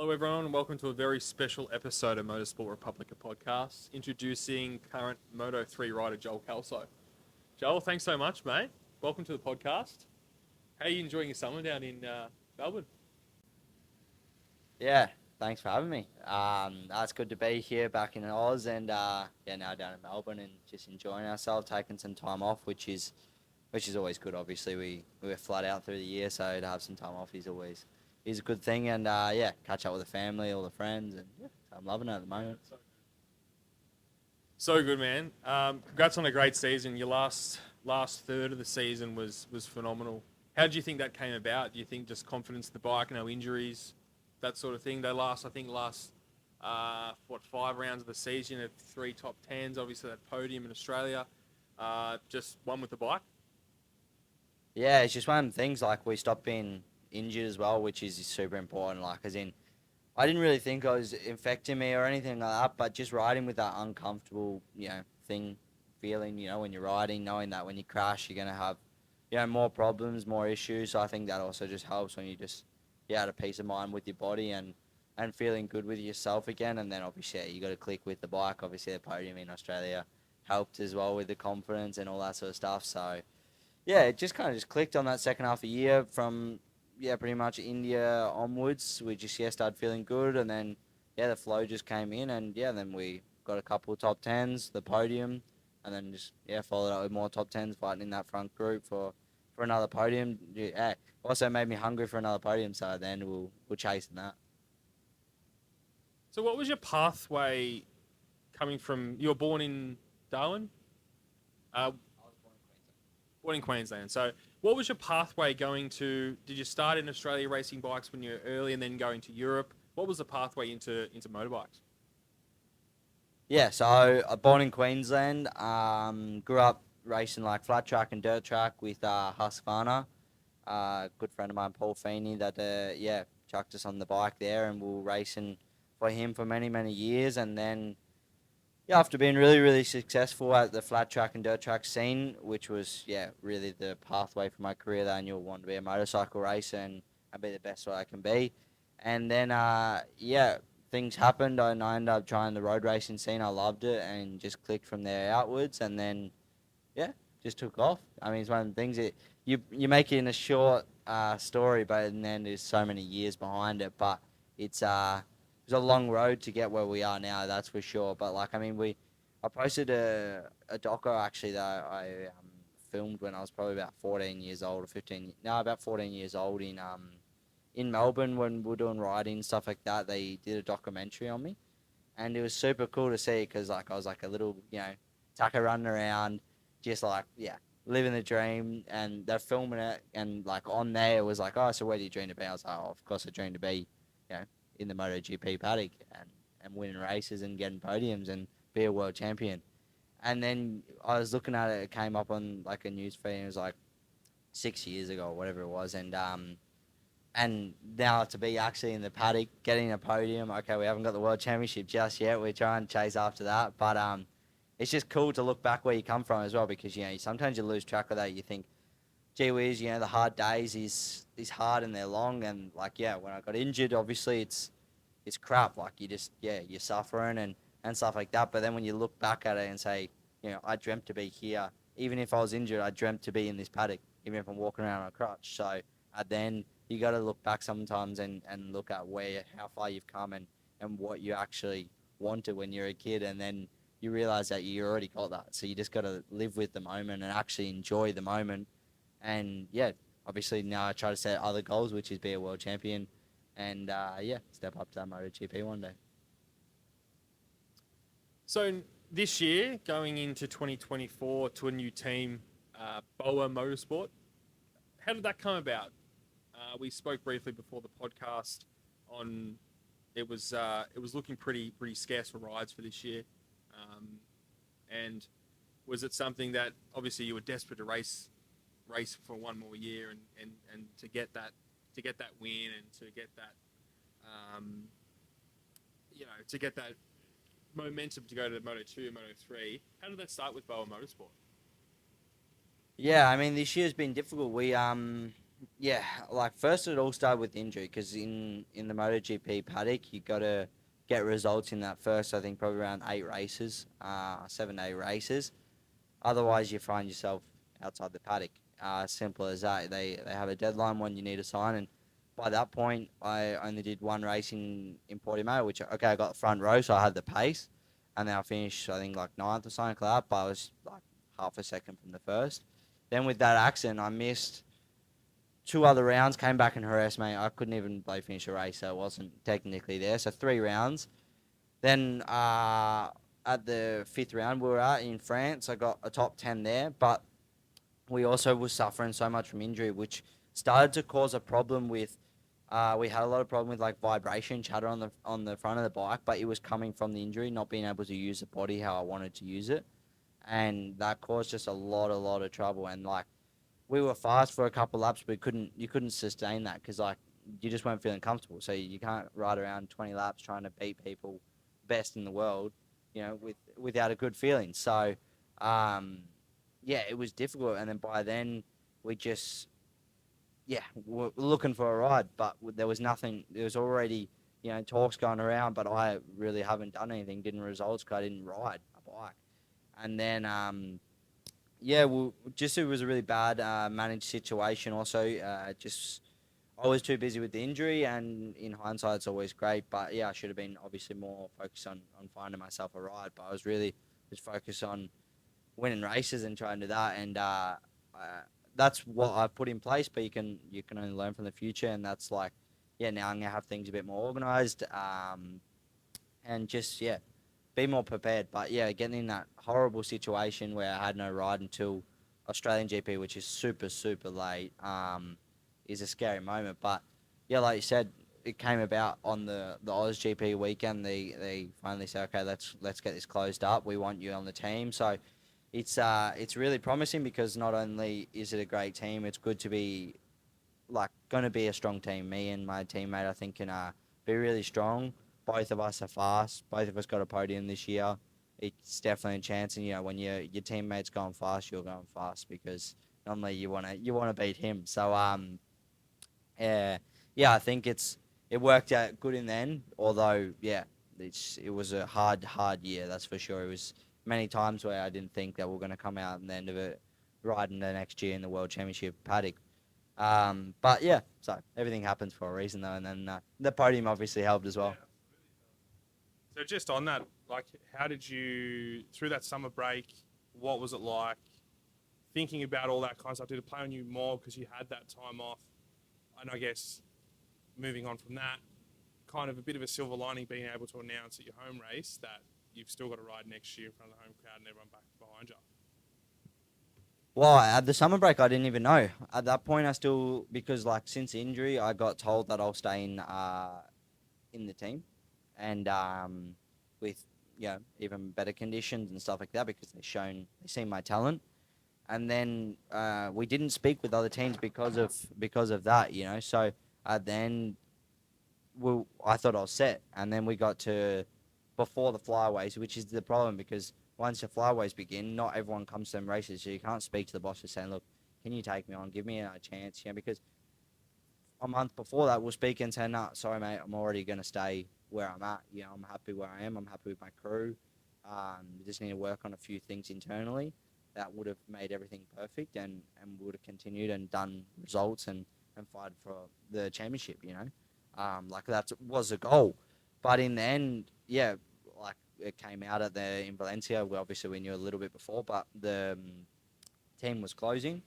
Hello, everyone, and welcome to a very special episode of Motorsport Republica podcast, introducing current Moto3 rider Joel Kelso. Joel, thanks so much, mate. Welcome to the podcast. How are you enjoying your summer down in Melbourne? Yeah, thanks for having me. It's good to be here back in Oz and now down in Melbourne and just enjoying ourselves, taking some time off, which is always good. Obviously, we were flat out through the year, so to have some time off is a good thing. And catch up with the family, all the friends, and yeah, I'm loving it at the moment. So good, man. Congrats on a great season. Your last third of the season was phenomenal. How do you think that came about? Do you think just confidence in the bike, no injuries, that sort of thing? Last 5 rounds of the season at 3 top 10s. Obviously, that podium in Australia. Just one with the bike. Yeah, it's just one of the things. Like we stopped being injured as well, which is super important. Like as in, I didn't really think I was infecting me or anything like that, but just riding with that uncomfortable, feeling, when you're riding, knowing that when you crash, you're going to have, more problems, more issues. So I think that also just helps when you just, had a peace of mind with your body and feeling good with yourself again. And then obviously you got to click with the bike. Obviously the podium in Australia helped as well with the confidence and all that sort of stuff. So yeah, it just kind of just clicked on that second half of the year from pretty much India onwards. We just started feeling good, and then the flow just came in, and then we got a couple of top tens, the podium, and then just followed up with more top tens, fighting in that front group for another podium. Yeah, also made me hungry for another podium, so then we'll chasing that. So, what was your pathway coming from? You were born in Darwin, born in Queensland. So, what was your pathway going to? Did you start in Australia racing bikes when you were early, and then going to Europe? What was the pathway into motorbikes? Yeah, so I born in Queensland. Grew up racing like flat track and dirt track with Husqvarna. Good friend of mine, Paul Feeney, that chucked us on the bike there, and we were racing for him for many many years, and then after being really really successful at the flat track and dirt track scene, which was really the pathway for my career, that I knew I wanted to be a motorcycle racer and be the best that I can be, and then things happened and I ended up trying the road racing scene. I loved it and just clicked from there outwards, and then yeah, just took off. I mean, it's one of the things that you make it in a short story, but then there's so many years behind it. But it's a long road to get where we are now, that's for sure. But like, I mean, I posted a doco actually that I filmed when I was probably about 14 years old or 15. No, about 14 years old in Melbourne when we were doing riding and stuff like that. They did a documentary on me, and it was super cool to see because like I was like a little tucker running around, just like living the dream, and they're filming it, and like on there it was like, oh, so where do you dream to be? I was like, oh, of course I dream to be in the MotoGP paddock and winning races and getting podiums and be a world champion. And then I was looking at it, it came up on like a news feed, and it was like 6 years ago or whatever it was, and now to be actually in the paddock, getting a podium. Okay, we haven't got the world championship just yet. We're trying to chase after that, but it's just cool to look back where you come from as well, because sometimes you lose track of that. You think, gee whiz, the hard days is hard and they're long, and like when I got injured, obviously it's crap. Like you just you're suffering and stuff like that. But then when you look back at it and say, I dreamt to be here. Even if I was injured, I dreamt to be in this paddock, even if I'm walking around on a crutch. So then you got to look back sometimes and look at how far you've come and what you actually wanted when you're a kid, and then you realize that you already got that. So you just got to live with the moment and actually enjoy the moment. And obviously now I try to set other goals, which is be a world champion, and step up to that MotoGP one day. So this year, going into 2024 to a new team, Boa Motorsport. How did that come about? We spoke briefly before the podcast on it was looking pretty scarce for rides for this year, and was it something that obviously you were desperate to race for one more year and to get that win and to get that to get that momentum to go to Moto2 and Moto3. How did that start with Boa Motorsport? Yeah, I mean this year's been difficult. Yeah, like first it all started with injury because in the MotoGP paddock you got to get results in that first, I think probably around 8 races, 7 to 8 races. Otherwise you find yourself outside the paddock. Simple as that. They have a deadline when you need to sign, and by that point I only did one race in Portimao, which okay I got the front row, so I had the pace, and then I finished I think like ninth or something like that, but I was like half a second from the first. Then with that accident I missed 2 other rounds, came back and harassed me. I couldn't even play finish a race, so I wasn't technically there. So 3 rounds. Then at the fifth round we were at in France, I got a top 10 there, but we also was suffering so much from injury, which started to cause a problem with. We had a lot of problem with like vibration chatter on the front of the bike, but it was coming from the injury, not being able to use the body how I wanted to use it, and that caused just a lot of trouble. And like we were fast for a couple laps, but you couldn't sustain that because like you just weren't feeling comfortable. So you can't ride around 20 laps trying to beat people best in the world, without a good feeling. So, yeah, it was difficult. And then by then we just were looking for a ride, but there was nothing. There was already talks going around, but I really haven't done anything. Didn't results because I didn't ride a bike. And then yeah, well, just it was a really bad managed situation. Also, just I was too busy with the injury, and in hindsight, it's always great. But yeah, I should have been obviously more focused on finding myself a ride. But I was really just focused on winning races and trying to do that, and that's what I've put in place. But you can only learn from the future, and that's like, yeah, now I'm gonna have things a bit more organized, and just be more prepared. But yeah, getting in that horrible situation where I had no ride until Australian GP, which is super, super late, is a scary moment. But yeah, like you said, it came about on the Oz GP weekend. They finally said, okay, let's get this closed up. We want you on the team. So it's really promising because not only is it a great team, it's good to be like going to be a strong team. Me and my teammate, I think, can be really strong. Both of us are fast. Both of us got a podium this year. It's definitely a chance, and when your teammate's going fast, you're going fast because normally you wanna beat him. So yeah, I think it worked out good in the end. Although it was a hard year, that's for sure. It was many times where I didn't think that we are going to come out in the end of it riding the next year in the World Championship paddock. But yeah, so everything happens for a reason though, and then the podium obviously helped as well. So just on that, like, how did you, through that summer break, what was it like thinking about all that kind of stuff? Did it play on you more because you had that time off? And I guess moving on from that, kind of a bit of a silver lining being able to announce at your home race that you've still got a ride next year in front of the home crowd and everyone back behind you. Well, at the summer break, I didn't even know. At that point, I still, because like since injury, I got told that I'll stay in the team, and with even better conditions and stuff like that because they seen my talent, and then we didn't speak with other teams because of that. So at the end, I thought I was set, and then we got to before the flyaways, which is the problem because once the flyaways begin, not everyone comes to them races, so you can't speak to the bosses saying, "Look, can you take me on? Give me a chance," because a month before that, we'll speak and say, "No, sorry, mate, I'm already going to stay where I'm at. I'm happy where I am. I'm happy with my crew. We just need to work on a few things internally that would have made everything perfect and would have continued and done results and fight for the championship, like that was the goal. But in the end, like it came out in Valencia. Obviously, we knew a little bit before, but the team was closing.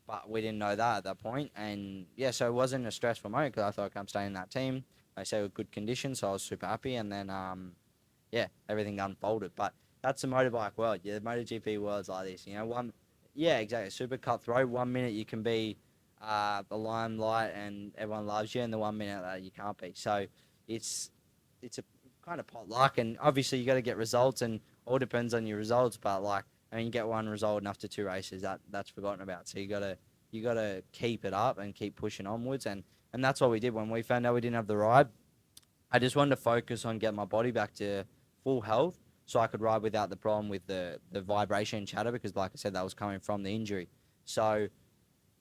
But we didn't know that at that point. And so it wasn't a stressful moment because I thought, okay, I'm staying in that team. They say with good conditions, so I was super happy. And then, everything unfolded. But that's the motorbike world. Yeah, the MotoGP world's like this. Exactly. Super cutthroat. 1 minute you can be the limelight and everyone loves you, and the 1 minute that you can't be. So it's a kind of potluck, and obviously you got to get results, and all depends on your results. But like, you get one result and after 2 races, that's forgotten about. So you gotta keep it up and keep pushing onwards, and that's what we did when we found out we didn't have the ride. I just wanted to focus on getting my body back to full health so I could ride without the problem with the vibration and chatter because, like I said, that was coming from the injury. So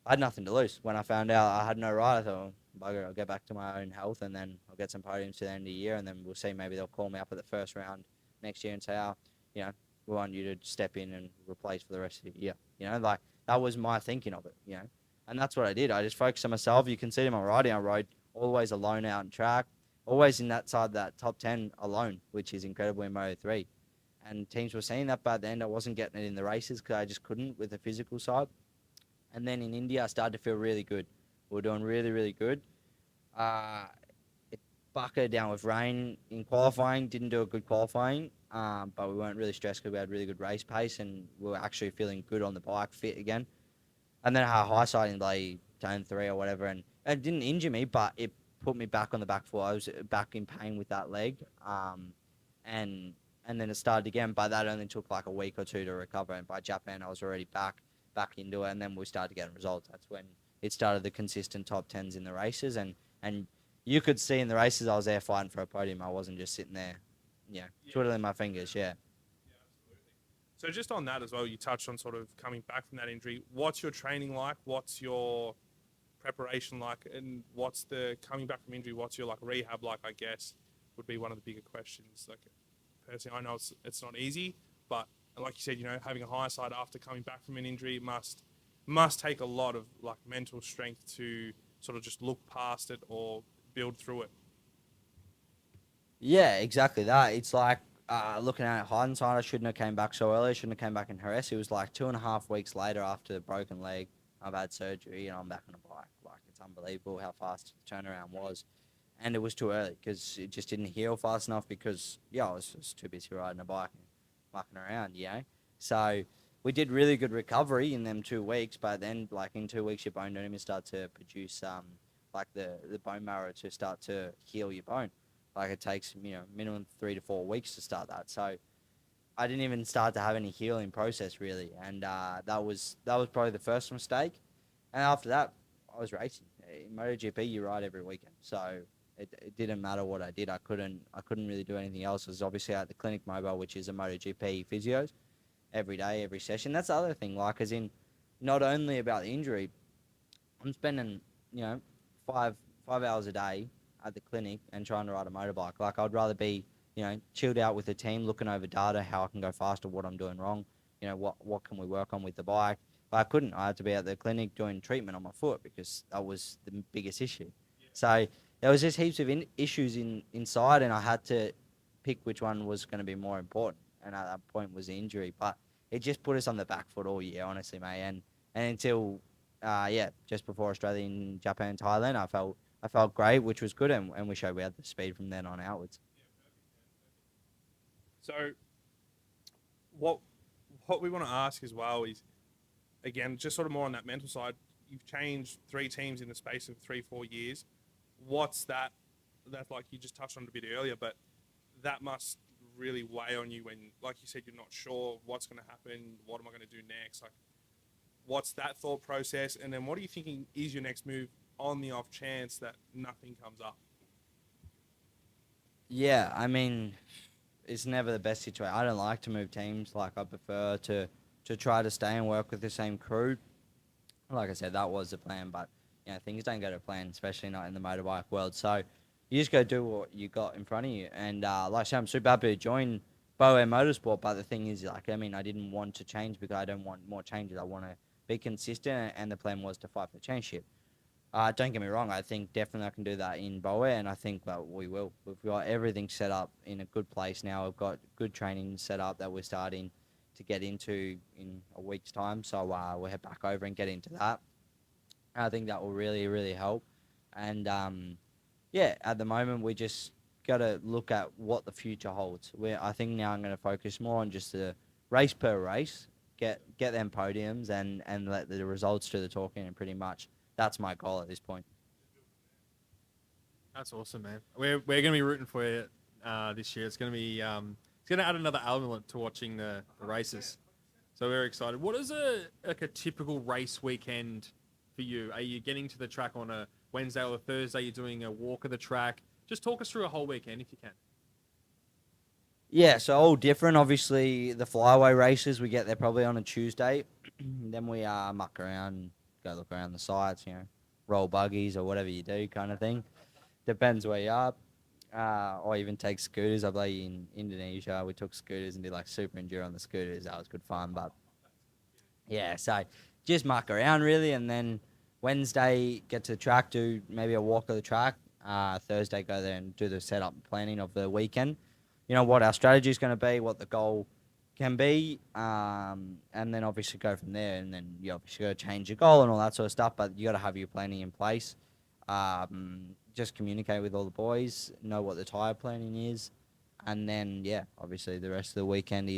I had nothing to lose. When I found out I had no ride, I thought, well, bugger, I'll get back to my own health, and then I'll get some podiums to the end of the year, and then we'll see. Maybe they'll call me up at the first round next year and say, oh, you know, we want you to step in and replace for the rest of the year. You know, like, that was my thinking of it, you know. And that's what I did. I just focused on myself. You can see in my riding, I rode always alone out in track, always in that side, that top 10 alone, which is incredible in Moto3. And teams were seeing that, but at the end I wasn't getting it in the races because I just couldn't with the physical side. And then in India, I started to feel really good. We were doing really, really good. It bucketed down with rain in qualifying. Didn't do a good qualifying, but we weren't really stressed because we had really good race pace and we were actually feeling good on the bike, fit again. And then I had a high side in like turn 3 or whatever, and it didn't injure me, but it put me back on the back foot. I was back in pain with that leg, and then it started again. But that only took like a week or two to recover, and by Japan I was already back into it, and then we started getting results. That's when it started the consistent top 10s in the races, and you could see in the races I was there fighting for a podium. I wasn't just sitting there, twiddling my fingers. Yeah. So just on that as well, you touched on sort of coming back from that injury. What's your training like? What's your preparation like? And what's the coming back from injury? What's your like rehab like? I guess would be one of the bigger questions. Like personally, I know it's not easy, but like you said, having a high side after coming back from an injury must take a lot of like mental strength to sort of just look past it or build through it. Yeah, exactly that. It's like looking at it hindsight, I shouldn't have came back so early. I shouldn't have came back in Jerez. It was like 2.5 weeks later after the broken leg. I've had surgery and I'm back on a bike. Like, it's unbelievable how fast the turnaround was. And it was too early because it just didn't heal fast enough because, I was just too busy riding a bike and mucking around, So we did really good recovery in them 2 weeks, but then, like, in 2 weeks, your bone don't even start to produce, like, the bone marrow to start to heal your bone. Like, it takes, minimum 3 to 4 weeks to start that. So I didn't even start to have any healing process, really. And that was probably the first mistake. And after that, I was racing. In MotoGP, you ride every weekend. So it didn't matter what I did. I couldn't really do anything else. I was obviously at the Clinic Mobile, which is a MotoGP physios, every day, every session. That's the other thing. Like, as in, not only about the injury, I'm spending, 5 hours a day at the clinic and trying to ride a motorbike. Like, I'd rather be, chilled out with the team, looking over data, how I can go faster, what I'm doing wrong, what can we work on with the bike. But I couldn't. I had to be at the clinic doing treatment on my foot because that was the biggest issue. Yeah. So there was just heaps of issues inside, and I had to pick which one was going to be more important. And at that point was the injury. But it just put us on the back foot all year, honestly, mate. And until, just before Australia and Japan, Thailand, I felt great, which was good, and we showed we had the speed from then on outwards. So what we want to ask as well is, again, just sort of more on that mental side, you've changed 3 teams in the space of 3-4 years. What's that like you just touched on it a bit earlier, but that must really weigh on you when, like you said, you're not sure what's going to happen, what am I going to do next? Like, what's that thought process? And then what are you thinking is your next move on the off chance that nothing comes up? Yeah, I mean, it's never the best situation. I don't like to move teams. Like, I prefer to try to stay and work with the same crew. Like I said, that was the plan, but things don't go to plan, especially not in the motorbike world. So you just go do what you got in front of you. And like I said, I'm super happy to join Bowen Motorsport, but the thing is, like, I didn't want to change because I don't want more changes. I want to be consistent, and the plan was to fight for the championship. Don't get me wrong, I think definitely I can do that in Bowen, and I think that we will. We've got everything set up in a good place now. We've got good training set up that we're starting to get into in a week's time. So we'll head back over and get into that. I think that will really, really help. And at the moment we just got to look at what the future holds. I think now I'm going to focus more on just the race per race, get them podiums and let the results do the talking, and pretty much that's my goal at this point. That's awesome, man. We're going to be rooting for you this year. It's going to be it's going to add another element to watching the races. So we're excited. What is a typical race weekend for you? Are you getting to the track on a Wednesday or a Thursday? You're doing a walk of the track. Just talk us through a whole weekend if you can. Yeah, so all different. Obviously, the flyaway races, we get there probably on a Tuesday. Then we muck around, go look around the sites, roll buggies or whatever you do kind of thing. Depends where you are. Or even take scooters. I believe in Indonesia, we took scooters and did like super enduro on the scooters. That was good fun. But yeah, so just muck around really. And then Wednesday, get to the track, do maybe a walk of the track. Thursday, go there and do the setup planning of the weekend. What our strategy is going to be, what the goal can be, and then obviously go from there. And then you obviously got to change your goal and all that sort of stuff, but you got to have your planning in place. Just communicate with all the boys, know what the tire planning is, and then obviously the rest of the weekend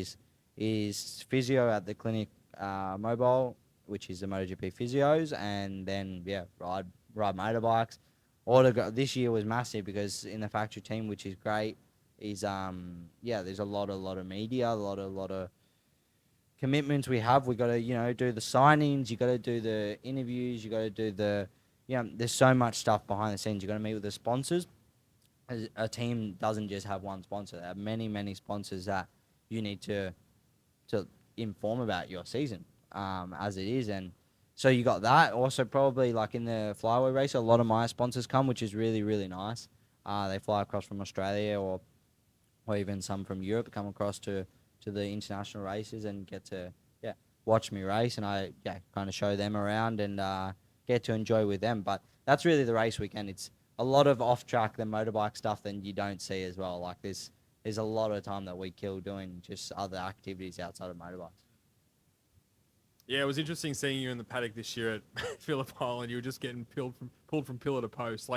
is physio at the clinic, mobile, which is the MotoGP physios, and then ride motorbikes. This year was massive because in the factory team, which is great, is there's a lot of media, a lot of commitments we have. We got to do the signings, you got to do the interviews, you got to do the there's so much stuff behind the scenes. You got to meet with the sponsors. A team doesn't just have one sponsor. They have many sponsors that you need to inform about your season as it is. And so you got that. Also, probably like in the flyaway race, a lot of my sponsors come, which is really, really nice. They fly across from Australia or even some from Europe, come across to the international races and get to watch me race, and I kind of show them around and get to enjoy with them. But that's really the race weekend. It's a lot of off track, the motorbike stuff that you don't see as well. Like there's a lot of time that we kill doing just other activities outside of motorbikes. Yeah, it was interesting seeing you in the paddock this year at Phillip Island. You were just getting pulled from pillar to post.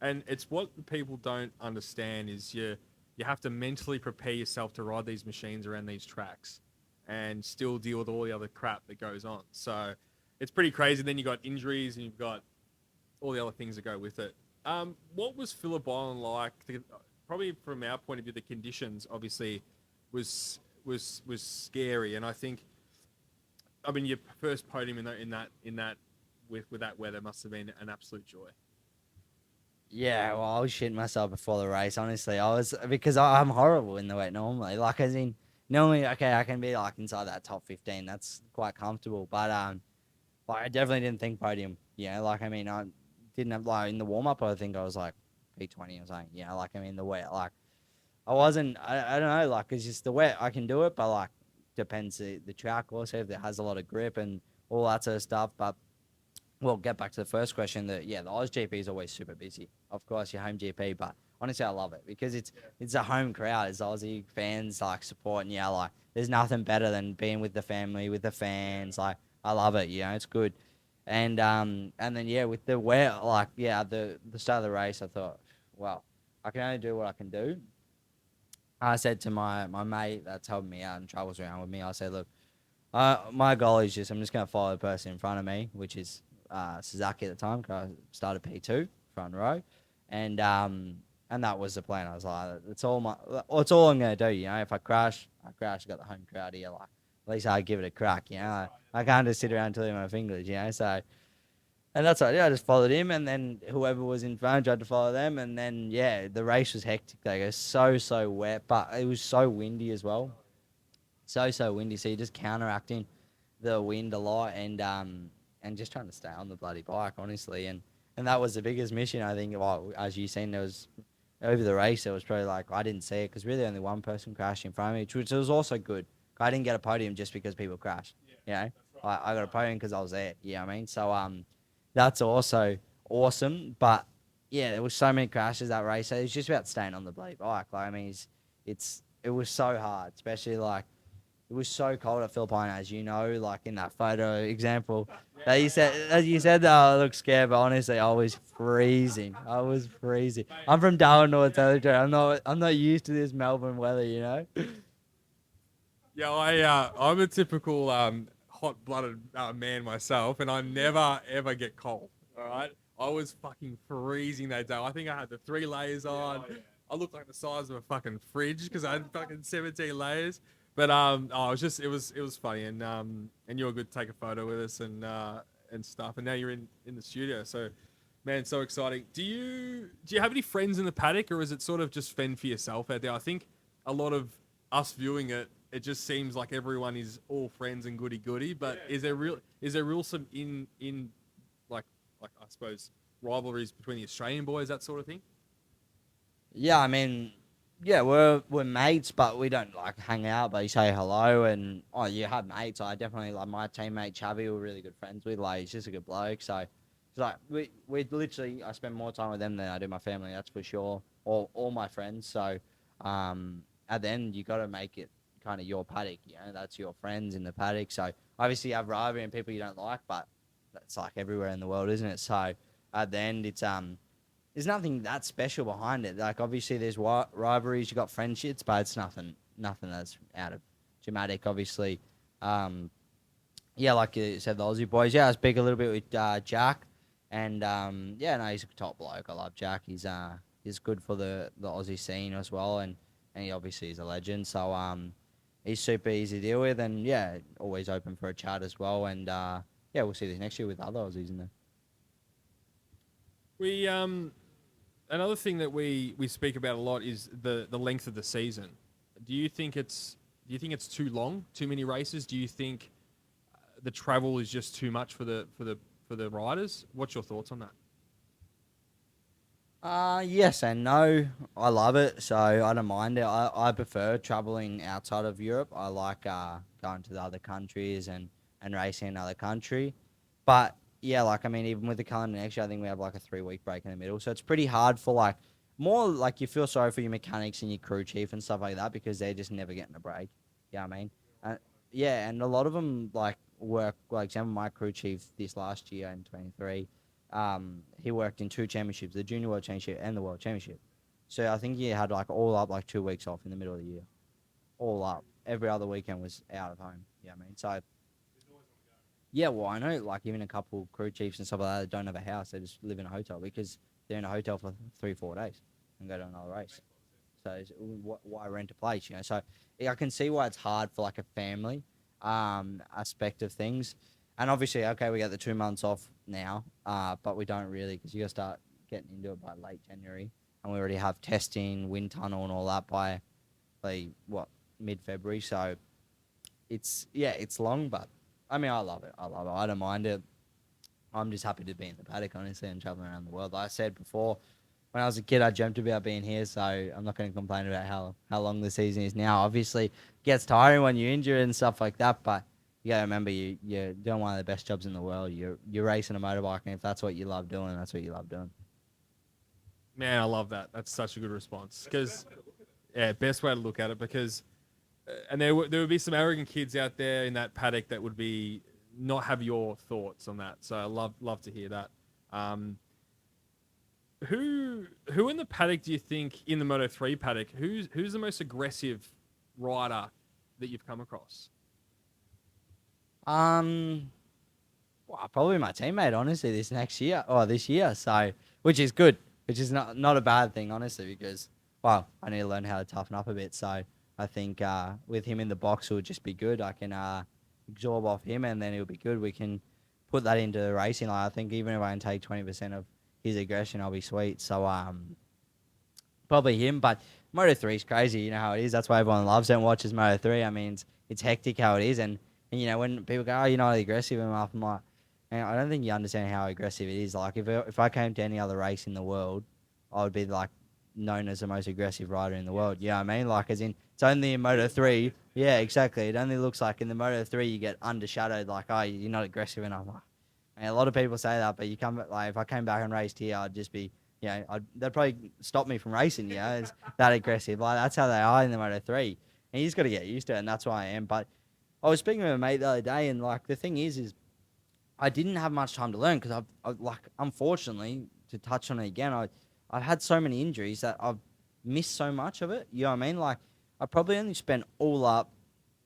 And it's what people don't understand is you have to mentally prepare yourself to ride these machines around these tracks and still deal with all the other crap that goes on. So it's pretty crazy. Then you got injuries and you've got all the other things that go with it. What was Phillip Island like? Probably from our point of view, the conditions obviously was scary, and I think, your first podium in that with that weather must have been an absolute joy. Yeah, well, I was shitting myself before the race. Honestly, because I'm horrible in the wet normally. Like, as in, normally, okay, I can be like inside that top 15. That's quite comfortable. But I definitely didn't think podium. I didn't have in the warm up. I think I was like P20 or something. In the wet, I wasn't. I don't know. It's just the wet. I can do it, but depends the track also if it has a lot of grip and all that sort of stuff. But we'll get back to the first question. The Oz GP is always super busy. Of course, your home GP, but honestly, I love it because it's a home crowd. It's Aussie fans supporting you. There's nothing better than being with the family, with the fans. I love it. It's good. And then with the wet, the start of the race, I thought, well, I can only do what I can do. I said to my mate that's helping me out and travels around with me, I said, look, my goal is I'm just going to follow the person in front of me, which is Suzuki at the time, because I started P2, front row. And that was the plan. I was like, it's all I'm going to do. If I crash, I got the home crowd here. At least I give it a crack, I can't just sit around twiddling my fingers, so... And that's right. I just followed him, and then whoever was in front tried to follow them, and then the race was hectic. It was so wet, but it was so windy as well. So windy. So you're just counteracting the wind a lot, and just trying to stay on the bloody bike, honestly. And that was the biggest mission, I think. Well, as you've seen, there was over the race. There was probably I didn't see it because really only one person crashed in front of me, which was also good. I didn't get a podium just because people crashed. I got a podium because I was there. So that's also awesome. But there was so many crashes that race. So it was just about staying on the bloody bike. It was so hard, especially it was so cold at Phillip Island, as you know, in that photo example that you said that I looked scared, but honestly, I was freezing. I'm from Darwin, North Territory. I'm not used to this Melbourne weather, Yeah, I'm a typical hot-blooded man myself, and I never ever get cold. All right, I was fucking freezing that day. I think I had the 3 layers on. I looked like the size of a fucking fridge because I had fucking 17 layers. But it was funny, and you were good to take a photo with us and stuff. And now you're in the studio, so man, so exciting. Do you have any friends in the paddock, or is it sort of just fend for yourself out there? I think a lot of us viewing it just seems like everyone is all friends and goody, but is there real some in like I suppose rivalries between the Australian boys, that sort of thing? Yeah, I mean, yeah, we're mates, but we don't like hang out. But you say hello, and you have mates. I definitely like my teammate Chavi. We're really good friends with. Like, he's just a good bloke. So it's like we literally I spend more time with them than I do my family. That's for sure. All my friends. So at the end, you got to make it kind of your paddock. You know, that's your friends in the paddock. So obviously you have rivalry and people you don't like, but that's like everywhere in the world, isn't it? So at the end, it's there's nothing that special behind it. Like, obviously, there's rivalries, you got friendships, but it's nothing that's out of dramatic. Obviously, yeah, like you said, the Aussie boys. Yeah, I speak a little bit with Jack, and yeah, no, he's a top bloke. I love Jack. He's good for the Aussie scene as well, and he obviously is a legend. So he's super easy to deal with, and yeah, always open for a chat as well. And yeah, we'll see this next year with other Aussies in there. We another thing that we speak about a lot is the length of the season. Do you think it's too long, too many races? Do you think the travel is just too much for the riders? What's your thoughts on that? Yes and no. I love it, so I don't mind it. I prefer traveling outside of Europe. I like going to the other countries and racing in another country. But yeah, like, I mean, even with the calendar next year, I think we have like a 3 week break in the middle. So it's pretty hard for like more like you feel sorry for your mechanics and your crew chief and stuff like that because they're just never getting a break. Yeah, I mean, yeah, and a lot of them like work. Like, example, my crew chief this last year in 23. He worked in 2 championships, the Junior World Championship and the World Championship. So I think he had like all up like 2 weeks off in the middle of the year. All up. Every other weekend was out of home. Yeah, I mean, so yeah, well, I know like even a couple crew chiefs and stuff like that don't have a house. They just live in a hotel because they're in a hotel for 3-4 days and go to another race. So why rent a place, you know? So yeah, I can see why it's hard for like a family aspect of things. And obviously, okay, we got the 2 months off now, but we don't really because you got to start getting into it by late January. And we already have testing, wind tunnel and all that by mid-February. So it's long, but I mean, I love it. I don't mind it. I'm just happy to be in the paddock, honestly, and traveling around the world. Like I said before, when I was a kid, I dreamt about being here, so I'm not going to complain about how long the season is now. Obviously, it gets tiring when you're injured and stuff like that, but you got to remember you're doing one of the best jobs in the world. You're racing a motorbike, and if that's what you love doing, that's what you love doing. Man, I love that. That's such a good response. Because, yeah, best way to look at it. Because, and there would be some arrogant kids out there in that paddock that would be not have your thoughts on that. So I love to hear that. Who in the paddock do you think in the Moto3 paddock? Who's the most aggressive rider that you've come across? Well, probably my teammate, honestly, this year. So, which is good, which is not a bad thing, honestly, because, well, I need to learn how to toughen up a bit. So I think with him in the box, it would just be good. I can absorb off him, and then it'll be good. We can put that into the racing. Like, I think even if I can take 20% of his aggression, I'll be sweet. So probably him. But Moto3 is crazy. You know how it is. That's why everyone loves it and watches Moto3. I mean, it's hectic how it is. And you know, when people go, oh, you're not aggressive enough, I'm like, man, I don't think you understand how aggressive it is. Like, if I came to any other race in the world, I would be, like, known as the most aggressive rider in the world. You know what I mean? Like, as in, it's only in Moto3. Yeah, exactly. It only looks like in the Moto3 you get undershadowed, like, oh, you're not aggressive enough. And a lot of people say that, but if I came back and raced here, I'd just be, you know, they'd probably stop me from racing, you know, it's that aggressive. Like, that's how they are in the Moto3. And you just got to get used to it, and that's why I am. But I was speaking with a mate the other day, and, like, the thing is I didn't have much time to learn because like, unfortunately, to touch on it again, I've had so many injuries that I've missed so much of it. You know what I mean? Like, I probably only spent all up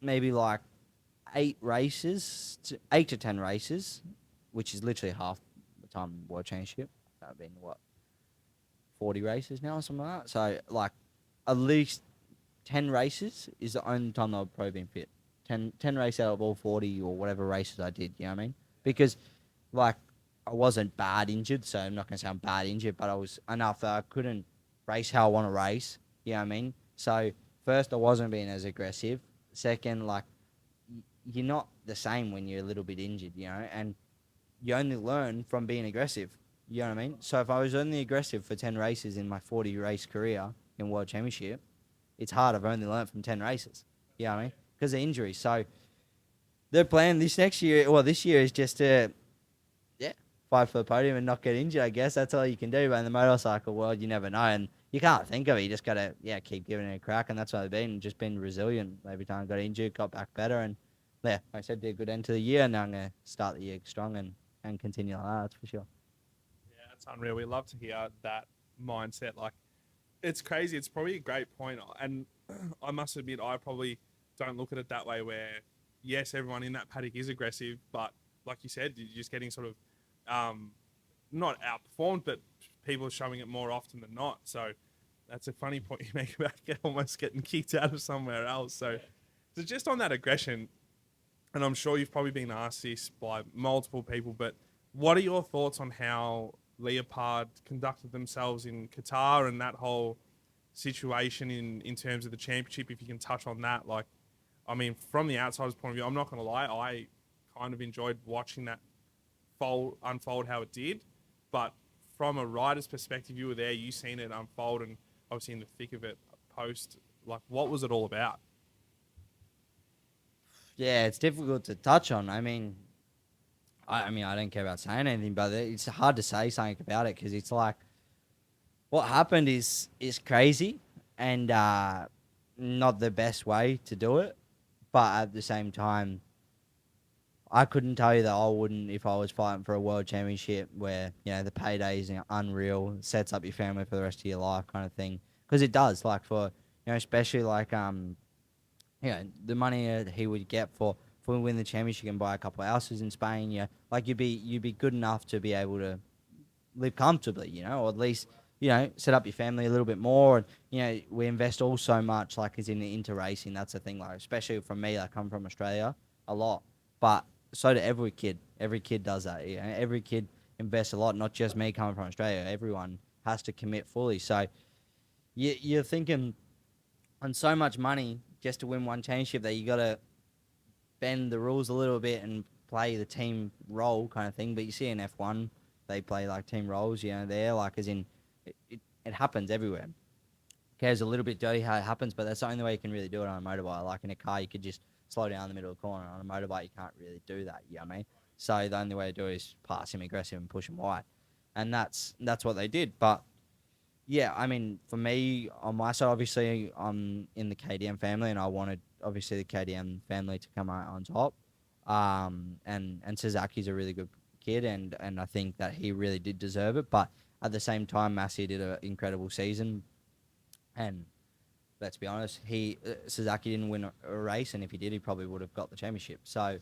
maybe like 8 to 10 races, which is literally half the time World Championship. That'd been 40 races now or something like that. So, like, at least 10 races is the only time I've probably been fit. 10 races out of all 40 or whatever races I did, you know what I mean? Because, like, I wasn't bad injured, so I'm not going to say I'm bad injured, but I was enough that I couldn't race how I want to race, you know what I mean? So, first, I wasn't being as aggressive. Second, like, you're not the same when you're a little bit injured, you know? And you only learn from being aggressive. You know what I mean? So if I was only aggressive for 10 races in my 40 race career in World Championship, it's hard. I've only learned from 10 races. You know what I mean? Because of injuries. So their plan this year is just to, fight for the podium and not get injured, I guess. That's all you can do. But in the motorcycle world, you never know. And you can't think of it. You just got to, keep giving it a crack. And that's what they've been. Just been resilient. Every time I got injured, got back better. And, like I said, did a good end to the year. And now I'm going to start the year strong and continue like that. That's for sure. Yeah, that's unreal. We love to hear that mindset. Like, it's crazy. It's probably a great point. And I must admit, I probably don't look at it that way where, yes, everyone in that paddock is aggressive. But like you said, you're just getting sort of not outperformed, but people are showing it more often than not. So that's a funny point you make about almost getting kicked out of somewhere else. So just on that aggression, and I'm sure you've probably been asked this by multiple people, but what are your thoughts on how Leopard conducted themselves in Qatar and that whole situation in terms of the championship, if you can touch on that? Like, I mean, from the outsider's point of view, I'm not going to lie, I kind of enjoyed watching that unfold how it did, but from a rider's perspective, you were there, you seen it unfold, and obviously in the thick of it post, like, what was it all about? Yeah, it's difficult to touch on. I mean, I don't care about saying anything, but it's hard to say something about it because it's like what happened is crazy and not the best way to do it, but at the same time, I couldn't tell you that I wouldn't if I was fighting for a world championship where, the payday is unreal, sets up your family for the rest of your life kind of thing. Because it does, like for, especially like, the money he would get for winning the championship and buy a couple of houses in Spain, like you'd be good enough to be able to live comfortably, or at least, set up your family a little bit more. And, we invest all so much, like, is into racing. That's the thing, like, especially from me, like, I'm from Australia a lot. But so do every kid. Every kid does that. Every kid invests a lot, not just me coming from Australia. Everyone has to commit fully. So you're thinking on so much money just to win one championship that you got to bend the rules a little bit and play the team role kind of thing. But you see in F1, they play like team roles, there, like as in it happens everywhere. Cares a little bit dirty how it happens, but that's the only way you can really do it on a motorbike. Like in a car, you could just slow down in the middle of the corner. On a motorbike, you can't really do that, you know what I mean? So the only way to do it is pass him aggressive and push him wide. And that's what they did. But yeah, I mean, for me, on my side, obviously, I'm in the KDM family, and I wanted, obviously, the KDM family to come out on top. And Suzuki's a really good kid, and I think that he really did deserve it. But at the same time, Massey did an incredible season. And let's be honest, Suzuki didn't win a race, and if he did, he probably would have got the championship. So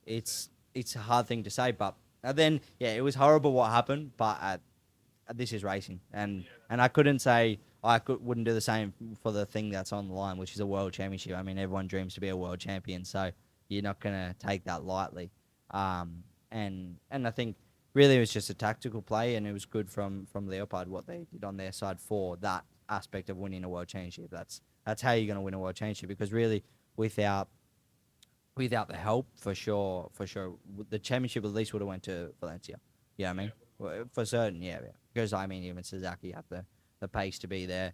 it's a hard thing to say. But then, it was horrible what happened, but this is racing, and I couldn't say wouldn't do the same for the thing that's on the line, which is a world championship. I mean, everyone dreams to be a world champion, so you're not gonna take that lightly. And I think really it was just a tactical play, and it was good from Leopard what they did on their side for that aspect of winning a world championship. That's how you're gonna win a world championship, because really without the help, for sure, the championship at least would have went to Valencia. You know what I mean? Well, for certain, yeah. Because, I mean, even Suzuki had the pace to be there,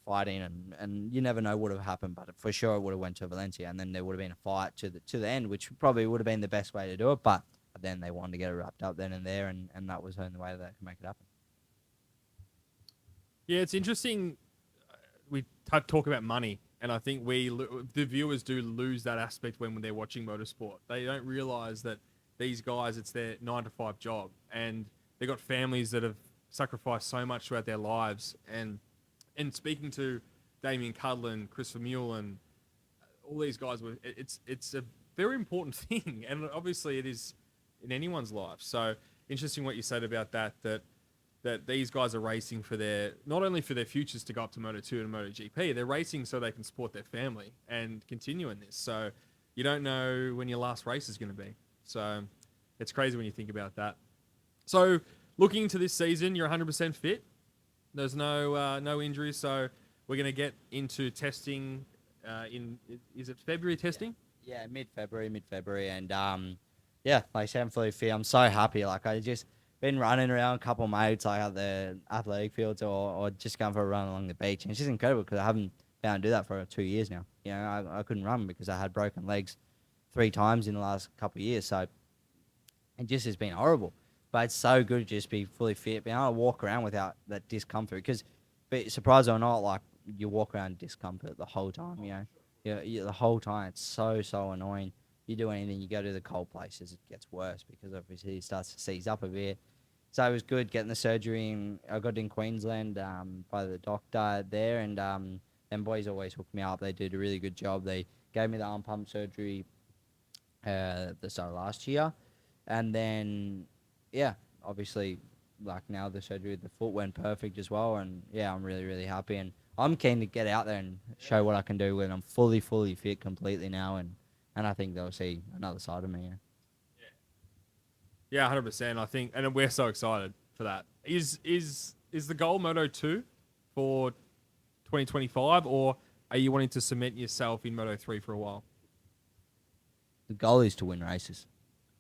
fighting, and you never know what would have happened, but for sure it would have went to Valencia, and then there would have been a fight to the end, which probably would have been the best way to do it, but then they wanted to get it wrapped up then and there, and that was the only way that they could make it happen. Yeah, it's interesting. We talk about money, and I think the viewers do lose that aspect when they're watching motorsport. They don't realize that these guys, it's their 9-to-5 job, and they've got families that have sacrificed so much throughout their lives. And speaking to Damien Cudlin, Christopher Mule, and all these guys, it's a very important thing, and obviously it is in anyone's life. So interesting what you said about that these guys are racing for not only for their futures to go up to Moto2 and MotoGP, they're racing so they can support their family and continue in this. So you don't know when your last race is going to be. So it's crazy when you think about that. So looking into this season, you're 100% fit. There's no injuries. So we're going to get into testing is it February testing? Yeah, mid-February. And Yeah, like I said, I'm fully fit. I'm so happy. Like I just been running around a couple of mates like at the athletic fields or just going for a run along the beach. And it's just incredible because I haven't been able to do that for 2 years now. You know, I couldn't run because I had broken legs 3 times in the last couple of years. So it just has been horrible. But it's so good to just be fully fit, being able to walk around without that discomfort. Because, surprised or not, like you walk around in discomfort the whole time. You know, the whole time. It's so annoying. You do anything, you go to the cold places, it gets worse because obviously it starts to seize up a bit. So it was good getting the surgery. I got it in Queensland by the doctor there, and them boys always hook me up. They did a really good job. They gave me the arm pump surgery the start of last year, and then yeah, obviously like now the surgery, the foot went perfect as well, and yeah, I'm really happy, and I'm keen to get out there and show what I can do when I'm fully fit completely now, and I think they'll see another side of me. Yeah. Yeah, 100%. I think, and we're so excited for that. Is the goal Moto2 for 2025, or are you wanting to cement yourself in Moto3 for a while? The goal is to win races,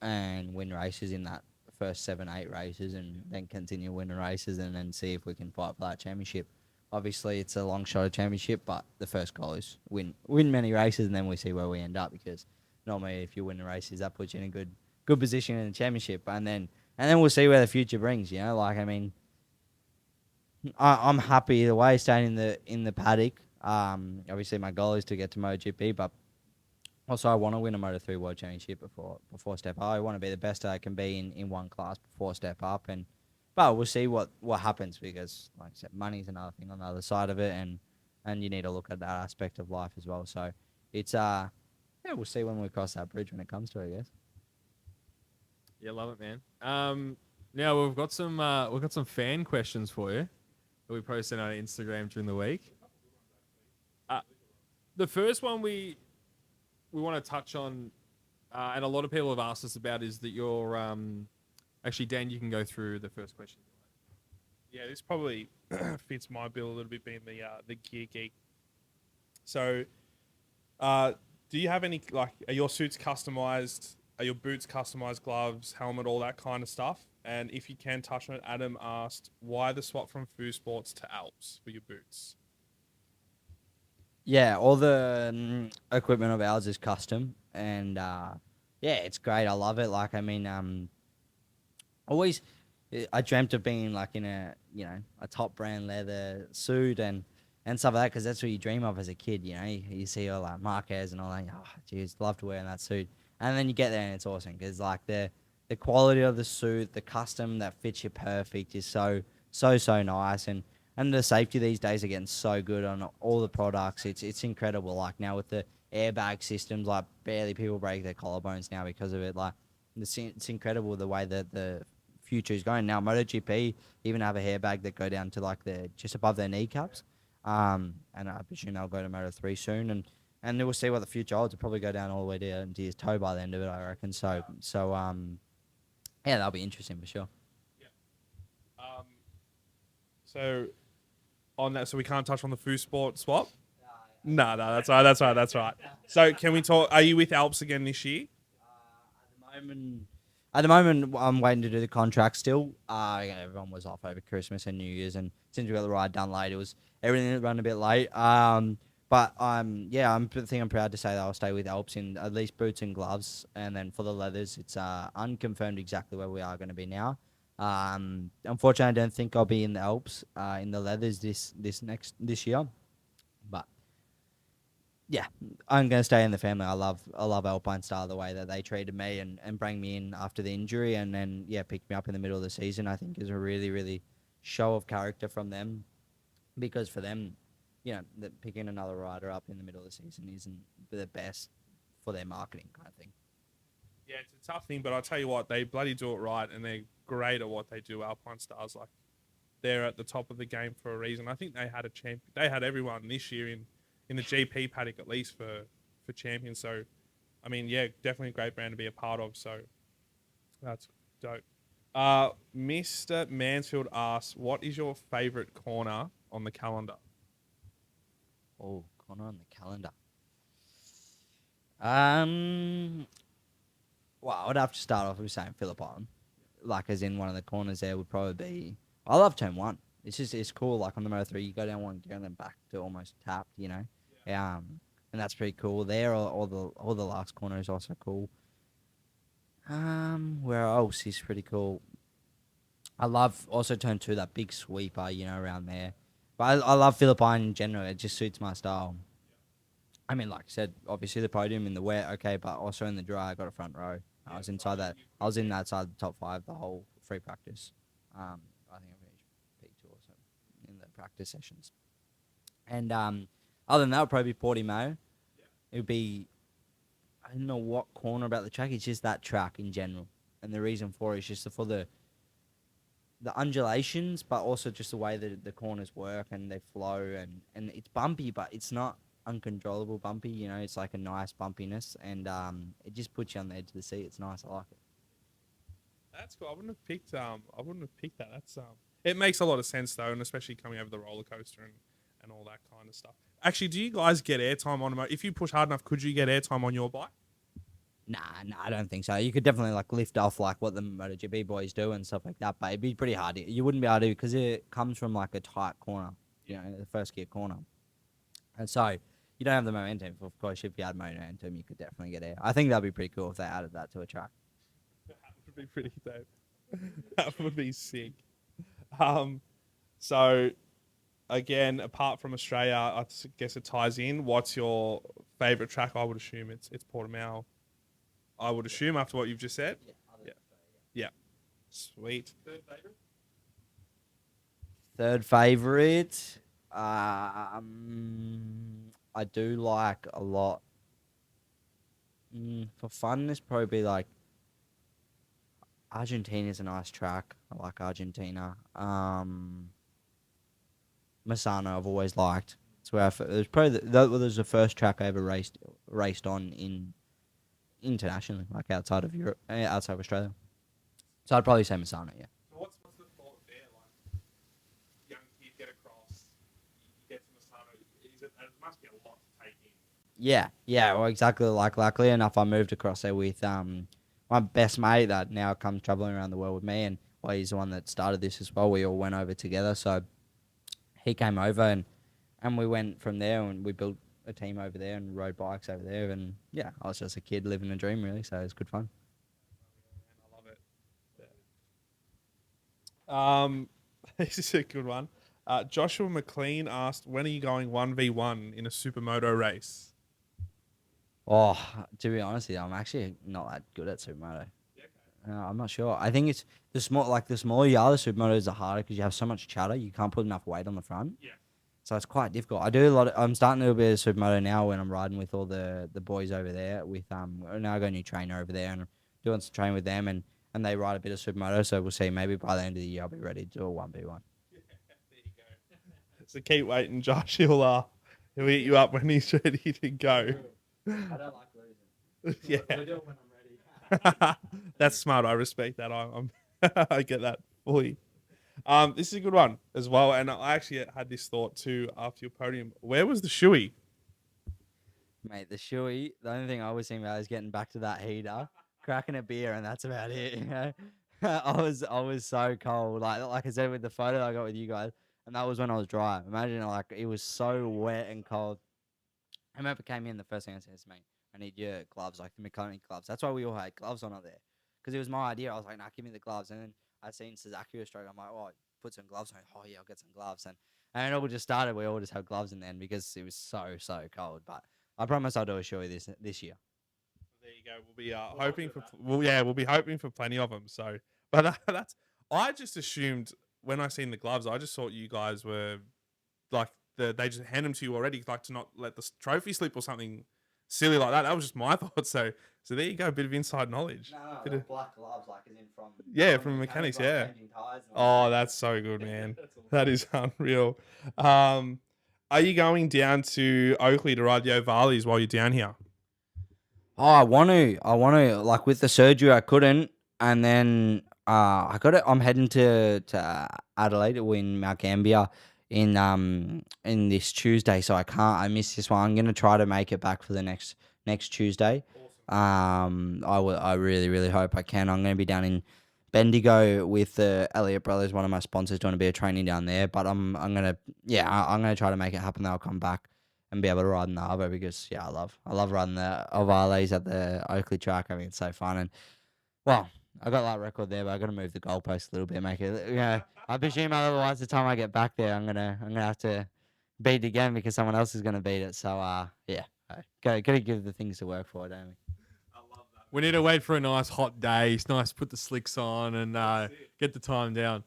and win races in that first 7-8 races, and then continue winning races, and then see if we can fight for that championship. Obviously, it's a long shot of championship, but the first goal is win many races, and then we see where we end up. Because normally, if you win the races, that puts you in a good position in the championship, and then we'll see where the future brings. You know, like I mean, I'm happy either way, staying in the paddock. Obviously, my goal is to get to MotoGP, but also I want to win a Moto3 World Championship before step up. I want to be the best I can be in one class before step up, but we'll see what happens because, like I said, money's another thing on the other side of it, and you need to look at that aspect of life as well. So it's yeah, we'll see when we cross that bridge when it comes to it, I guess. Yeah, love it, man. Now we've got some fan questions for you that we posted on Instagram during the week. The first one we want to touch on, and a lot of people have asked us about, is that you're actually, Dan, you can go through the first question. Yeah, this probably fits my bill a little bit, being the gear geek. So, do you have any, like, are your suits customized? Are your boots customized? Gloves, helmet, all that kind of stuff? And if you can touch on it, Adam asked, why the swap from Foo Sports to Alps for your boots? Yeah, all the equipment of ours is custom, and yeah, it's great. I love it. Like, I mean, always, I dreamt of being like in a top brand leather suit and stuff like that, because that's what you dream of as a kid. You know, you see all like Marquez and all that. Oh, geez, love to wear that suit. And then you get there and it's awesome because like the quality of the suit, the custom that fits you perfect is so nice, and the safety these days are getting so good on all the products. It's incredible. Like now with the airbag systems, like barely people break their collarbones now because of it. Like it's incredible the way that the future is going now. MotoGP even have a hairbag that go down to like the just above their kneecaps, and I presume they'll go to Moto3 soon, and we'll see what the future holds. It'll probably go down all the way down to his toe by the end of it, I reckon. So yeah, that'll be interesting for sure. So on that, so we can't touch on the Foo Sport swap. No, that's right. So can we talk? Are you with Alps again this year? At the moment, I'm waiting to do the contract still. Everyone was off over Christmas and New Year's, and since we got the ride done late, it was everything run a bit late. But yeah, I think I'm proud to say that I'll stay with Alps in at least boots and gloves, and then for the leathers, it's unconfirmed exactly where we are going to be now. Unfortunately, I don't think I'll be in the Alps in the leathers this year, but yeah, I'm going to stay in the family. I love Alpine Star, the way that they treated me and bring me in after the injury, and then yeah, picked me up in the middle of the season. I think is a really show of character from them, because for them, you know, picking another rider up in the middle of the season isn't the best for their marketing kind of thing. Yeah, it's a tough thing, but I'll tell you what, they bloody do it right, and they're great at what they do. Alpine Stars, like, they're at the top of the game for a reason. I think they had they had everyone this year in the GP paddock at least for champions. So, I mean, yeah, definitely a great brand to be a part of. So, that's dope. Mr. Mansfield asks, what is your favourite corner on the calendar? Oh, corner on the calendar. Well, I'd have to start off with saying Phillip Island. Like, as in one of the corners there would probably be... I love turn 1. It's cool. Like, on the Moto3, you go down one gear and then back to almost tapped, you know? And that's pretty cool there. All the last corner is also cool. Where else is pretty cool? I love also turn 2, that big sweeper, you know, around there. But I love Phillip Island in general. It just suits my style. I mean, like I said, obviously the podium in the wet, okay, but also in the dry, I got a front row. I was inside that. I was in that side of the top 5 the whole free practice. I think I finished P2 or something in the practice sessions. And other than that, it would probably be Portimao. It would be, I don't know what corner about the track. It's just that track in general, and the reason for it is just for the undulations, but also just the way that the corners work and they flow, and it's bumpy, but it's not uncontrollable bumpy. You know, it's like a nice bumpiness, and it just puts you on the edge of the seat. It's nice. I like it. That's cool. I wouldn't have picked that. That's it makes a lot of sense though, and especially coming over the roller coaster and all that kind of stuff. Actually, do you guys get airtime on a motor? If you push hard enough, could you get airtime on your bike? Nah, I don't think so. You could definitely like lift off like what the MotoGP boys do and stuff like that, but it'd be pretty hard. You wouldn't be able to because it comes from like a tight corner, you know, the first gear corner, and so you don't have the momentum. Of course, if you had momentum, you could definitely get air. I think that'd be pretty cool if they added that to a track. That would be pretty dope. That would be sick. So again, apart from Australia, I guess it ties in. What's your favourite track? I would assume it's Portimao. I would assume after what you've just said. Yeah. Sweet. Third favourite. I do like a lot. For fun, this probably like Argentina's a nice track. I like Argentina. Misano I've always liked. It's where it was probably that was the first track I ever raced on internationally, like outside of Europe, outside of Australia. So I'd probably say Misano, yeah. So what's the thought there? Like, young kid get across, you get to Masano. It must be a lot to take in. Yeah. Well, exactly. Like, luckily enough, I moved across there with my best mate that now comes traveling around the world with me, and he's the one that started this as well. We all went over together, so he came over and we went from there and we built a team over there and rode bikes over there, and yeah, I was just a kid living a dream really, so it was good fun. I love it. This is a good one. Joshua McLean asked, when are you going 1v1 in a supermoto race? Oh, to be honest with you, I'm actually not that good at supermoto. I'm not sure. I think it's the smaller you are, the supermotos are harder because you have so much chatter. You can't put enough weight on the front. Yeah. So it's quite difficult. I do a lot. I'm starting to do a bit of supermoto now when I'm riding with all the boys over there. With now I got a new trainer over there and doing some training with them, and they ride a bit of supermoto. So we'll see. Maybe by the end of the year I'll be ready to do a 1v1. There you go. So keep waiting, Josh. He'll eat you up when he's ready to go. I don't like losing. Yeah. We'll do it when I'm ready. That's smart. I respect that. I get that fully. This is a good one as well, and I actually had this thought too after your podium. Where was the shoey? Mate, the shoey, the only thing I was thinking about is getting back to that heater, cracking a beer, and that's about it, you know? I was so cold. Like I said with the photo I got with you guys, and that was when I was dry. Imagine, like, it was so wet and cold. I remember came in, the first thing I said is, mate, I need your gloves, like the mechanic gloves. That's why we all had gloves on up there. Because it was my idea. I was like, nah, give me the gloves. And then I seen Suzuki was struggling. I'm like, oh, put some gloves on. Oh, yeah, I'll get some gloves. And it all just started. We all just had gloves in then because it was so cold. But I promise I'll do a showy this year. There you go. We'll be hoping for. We'll be hoping for plenty of them. So, but that's. I just assumed when I seen the gloves, I just thought you guys were like they just hand them to you already, like to not let the trophy slip or something silly like that. That was just my thought. So there you go, a bit of inside knowledge. No, black gloves, like as in from. Yeah, from mechanics. Yeah. Oh, that's so good, man. That is unreal. Are you going down to Oakley to ride the Ovalis while you're down here? Oh, I want to. Like with the surgery, I couldn't, and then I got it. I'm heading to Adelaide or in Mount Gambier in this Tuesday, so I can't. I missed this one. I'm gonna try to make it back for the next Tuesday. I really, really hope I can. I'm going to be down in Bendigo with the Elliott Brothers, one of my sponsors, doing a bit of training down there. But I'm gonna I'm gonna try to make it happen. That I'll come back and be able to ride in the Arvo because I love riding the Ovales at the Oakley track. I mean, it's so fun. And well, I got that record there, but I got to move the goalpost a little bit, make it. I presume otherwise, the time I get back there, I'm gonna have to beat it again because someone else is gonna beat it. So gotta give the things to work for, don't we? We need to wait for a nice hot day. It's nice to put the slicks on and get the time down.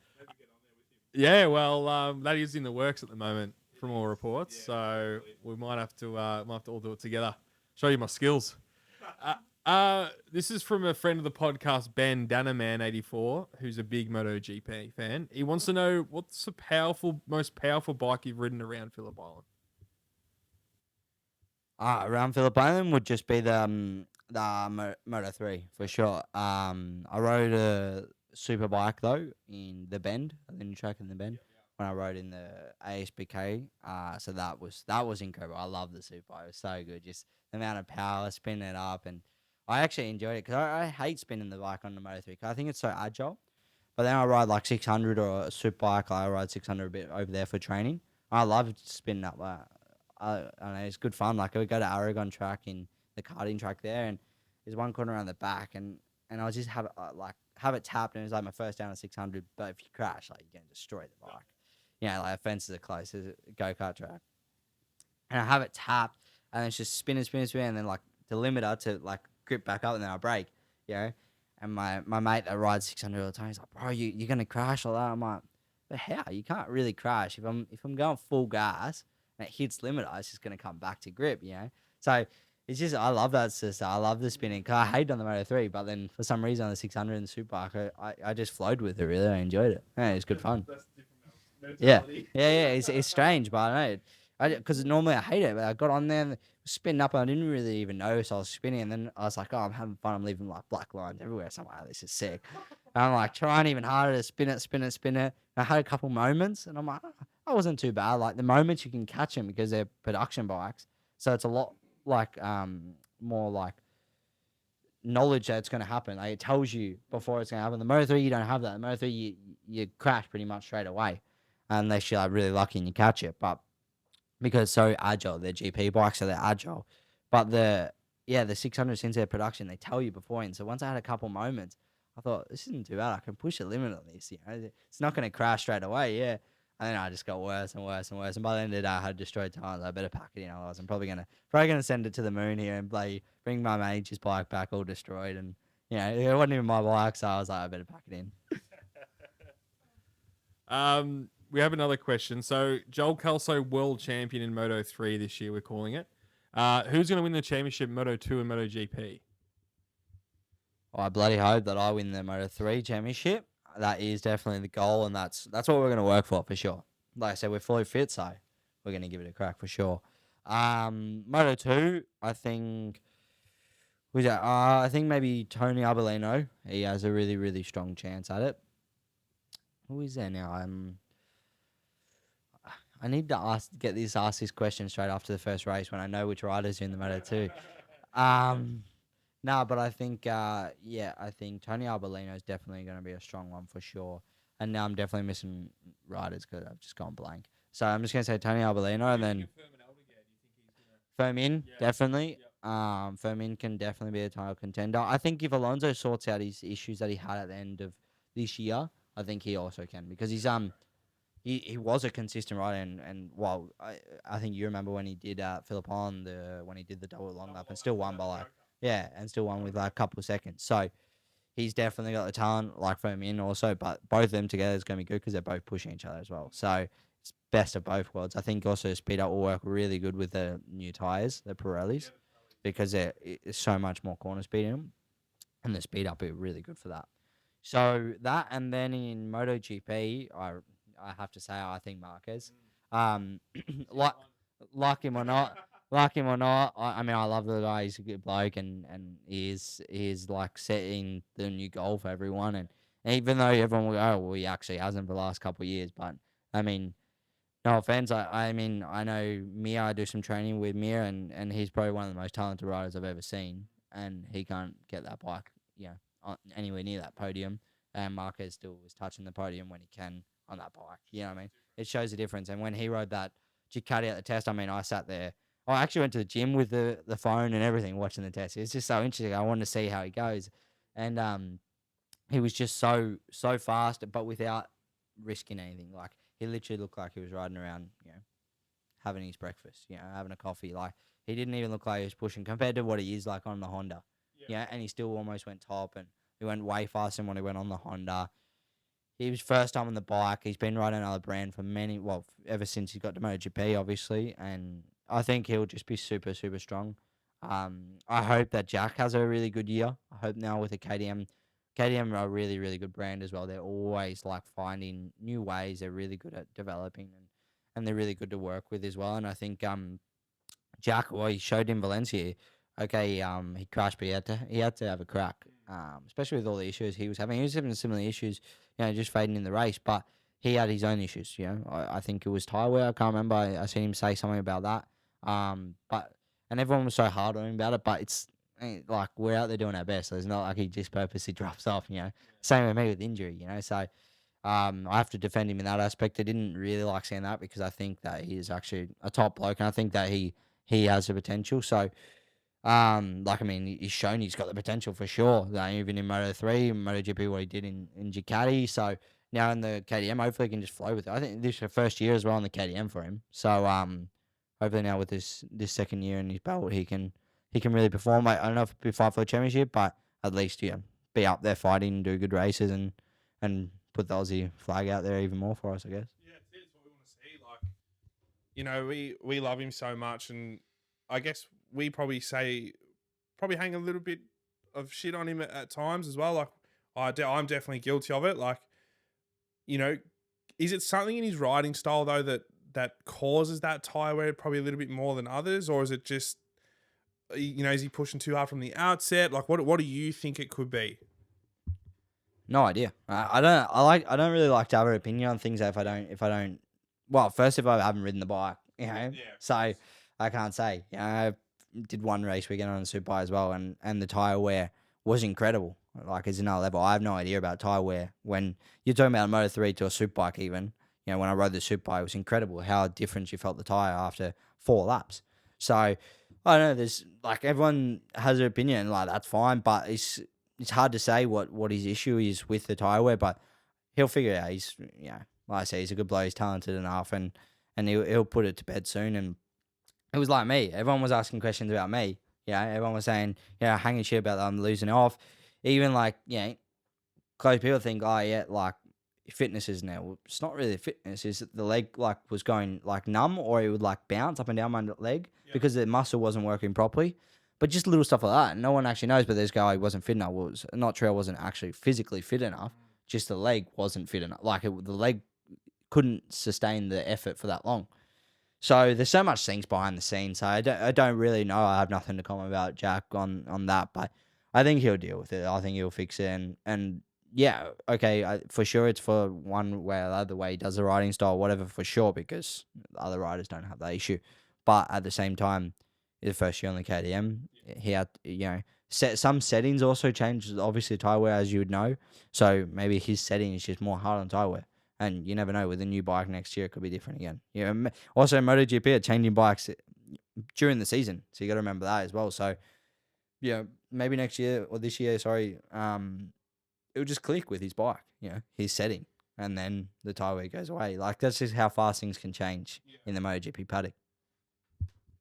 Yeah, well, that is in the works at the moment from all reports. So we might have to all do it together. Show you my skills. This is from a friend of the podcast, Ben Danaman84, who's a big MotoGP fan. He wants to know what's the most powerful bike you've ridden around Phillip Island. Around Phillip Island would just be the Moto3 for sure. I rode a super bike though in the Bend, the new track in the Bend, when I rode in the ASBK. So that was incredible. I love the super bike. It was so good. Just the amount of power, spinning it up, and I actually enjoyed it because I hate spinning the bike on the Moto3 because I think it's so agile. But then I ride like 600 or a super bike. I ride 600 a bit over there for training. I love spinning up. I don't know, it's good fun. Like, we go to Aragon track in the karting track there, and there's one corner around the back, and I'll just have it tapped, and it's like my first down at 600. But if you crash, like, you're gonna destroy the bike. Like, fences are close. There's a go-kart track, and I have it tapped, and it's just spinning, and then like the limiter to like grip back up, and then I brake. And my mate that rides 600 all the time, he's like, bro, you're gonna crash all that. I'm like, but how? You can't really crash if I'm going full gas. And it hits limiter, it's just going to come back to grip, So it's just, I love that system. I love the spinning. Cause I hate on the Moto3, but then for some reason on the 600 and the Superbike, I just flowed with it, really. I enjoyed it. Yeah, it was good fun. Yeah. It's strange, but I know. Because normally I hate it, but I got on there and it was spinning up and I didn't really even notice I was spinning. And then I was like, oh, I'm having fun. I'm leaving like black lines everywhere. So I'm like, oh, this is sick. And I'm like trying even harder to spin it. And I had a couple moments and I'm like, oh, that wasn't too bad. Like the moments you can catch them because they're production bikes. So it's a lot like more like knowledge that it's going to happen. Like, it tells you before it's going to happen. The Moto3, you don't have that. The Moto3, you crash pretty much straight away unless you're like really lucky and you catch it. But because it's so agile, they're GP bikes, so they're agile. But the 600, since their production, they tell you beforehand. So once I had a couple moments, I thought, this isn't too bad. I can push the limit on this. It's not going to crash straight away. Yeah. And then I just got worse and worse and worse. And by the end of the day, I had destroyed tires. I better pack it in. Otherwise, I'm probably gonna send it to the moon here and bring my mate's bike back all destroyed. And it wasn't even my bike, so I was like, I better pack it in. We have another question. So Joel Kelso, world champion in Moto3 this year, we're calling it. Who's going to win the championship, Moto2 and MotoGP? I bloody hope that I win the Moto3 championship. That is definitely the goal, and that's what we're going to work for sure. Like I said, we're fully fit, so we're going to give it a crack for sure. Moto2, I think, who's that? I think maybe Tony Arbolino. He has a really, really strong chance at it. Who is there now? I need to ask this question straight after the first race when I know which riders are in the Moto2. No, but I think, I think Tony Arbolino is definitely going to be a strong one for sure. And now I'm definitely missing riders because I've just gone blank. So I'm just going to say Tony Arbolino and then Fermin, definitely. Yep. Fermin can definitely be a title contender. I think if Alonso sorts out his issues that he had at the end of this year, I think he also can because he was a consistent rider and well, I think you remember when he did Phillip Island, when he did the double long lap and still won by with like a couple of seconds. So he's definitely got the talent like Fermin also, but both of them together is going to be good because they're both pushing each other as well. So it's best of both worlds. I think also speed up will work really good with the new tyres, the Pirellis, because it's so much more corner speed in them, and the speed up is really good for that. So that, and then in MotoGP, I have to say I think Marquez, like him or not. I mean, I love the guy. He's a good bloke, and he is like setting the new goal for everyone. And even though everyone will go, oh, well, he actually hasn't for the last couple of years. But I mean, no offense. I mean, I know Mir. I do some training with Mir, and he's probably one of the most talented riders I've ever seen. and he can't get that bike, anywhere near that podium. And Marquez still was touching the podium when he can on that bike. You know what I mean? It shows the difference. And when he rode that Ducati at the test, I mean, I sat there. I actually went to the gym with the phone and everything watching the test. It's just so interesting. I wanted to see how he goes. And he was just so fast, but without risking anything. Like, he literally looked like he was riding around, having his breakfast, having a coffee. Like, he didn't even look like he was pushing compared to what he is like on the Honda. And he still almost went top, and he went way faster than when he went on the Honda. He was first time on the bike. He's been riding another brand for ever since he got to MotoGP, obviously. And I think he'll just be super, super strong. I hope that Jack has a really good year. I hope now with the KTM are a really, really good brand as well. They're always like finding new ways. They're really good at developing, and they're really good to work with as well. And I think Jack, well, he showed in Valencia. Okay, he crashed, but he had to have a crack. Especially with all the issues he was having. He was having similar issues, just fading in the race, but he had his own issues. I think it was tyre wear. I can't remember. I seen him say something about that. And everyone was so hard on him about it. But it's like, we're out there doing our best. So it's not like he just purposely drops off. Same with me with injury. So I have to defend him in that aspect. I didn't really like seeing that because I think that he is actually a top bloke, and I think that he has the potential. So. He's shown he's got the potential for sure. Even in Moto3, MotoGP, what he did in Ducati. So now in the KTM, hopefully he can just flow with it. I think this is the first year as well in the KTM for him. So hopefully now with this second year in his belt, he can really perform. I don't know if he'll fight for the championship, but at least be up there fighting, do good races, and put the Aussie flag out there even more for us, I guess. Yeah, it's what we want to see. Like, we love him so much, and I guess we probably hang a little bit of shit on him at times as well. Like, I'm definitely guilty of it. Like, is it something in his riding style though that causes that tyre wear probably a little bit more than others, or is it just, is he pushing too hard from the outset? Like, what do you think it could be? No idea. I don't really like to have an opinion on things if I don't. Well, first, if I haven't ridden the bike, Yeah. So I can't say. I did one race weekend on a Superbike as well, and the tyre wear was incredible. Like, it's another level. I have no idea about tyre wear. When you're talking about a Moto3 to a Superbike even, when I rode the Superbike, it was incredible how different you felt the tyre after 4 laps. So, I don't know, there's, like, everyone has an opinion, like, that's fine, but it's hard to say what his issue is with the tyre wear, but he'll figure it out. He's, like I say, he's a good bloke, he's talented enough, and he'll put it to bed soon. And it was like me. Everyone was asking questions about me. Everyone was saying, hanging shit about that I'm losing off. Even like, close people think, like, fitness is now. Well, it's not really fitness. Is the leg like was going like numb, or it would like bounce up and down my leg because the muscle wasn't working properly. But just little stuff like that. No one actually knows. But this guy wasn't fit enough. Well, it was not true. I wasn't actually physically fit enough. Just the leg wasn't fit enough. Like, the leg couldn't sustain the effort for that long. So there's so much things behind the scenes. So I don't really know. I have nothing to comment about Jack on that, but I think he'll deal with it. I think he'll fix it. And yeah, okay, for sure it's for one way or the other way he does the riding style, whatever, for sure, because the other riders don't have that issue. But at the same time, the first year on the KTM, he had, some settings also changed, obviously, tyre wear, as you would know. So maybe his setting is just more hard on tyre wear. And you never know, with a new bike next year, it could be different again. Also, MotoGP are changing bikes during the season, so you got to remember that as well. So, maybe next year or this year, sorry, it'll just click with his bike, his setting, and then the tyre wear goes away. Like, that's just how fast things can change in the MotoGP paddock.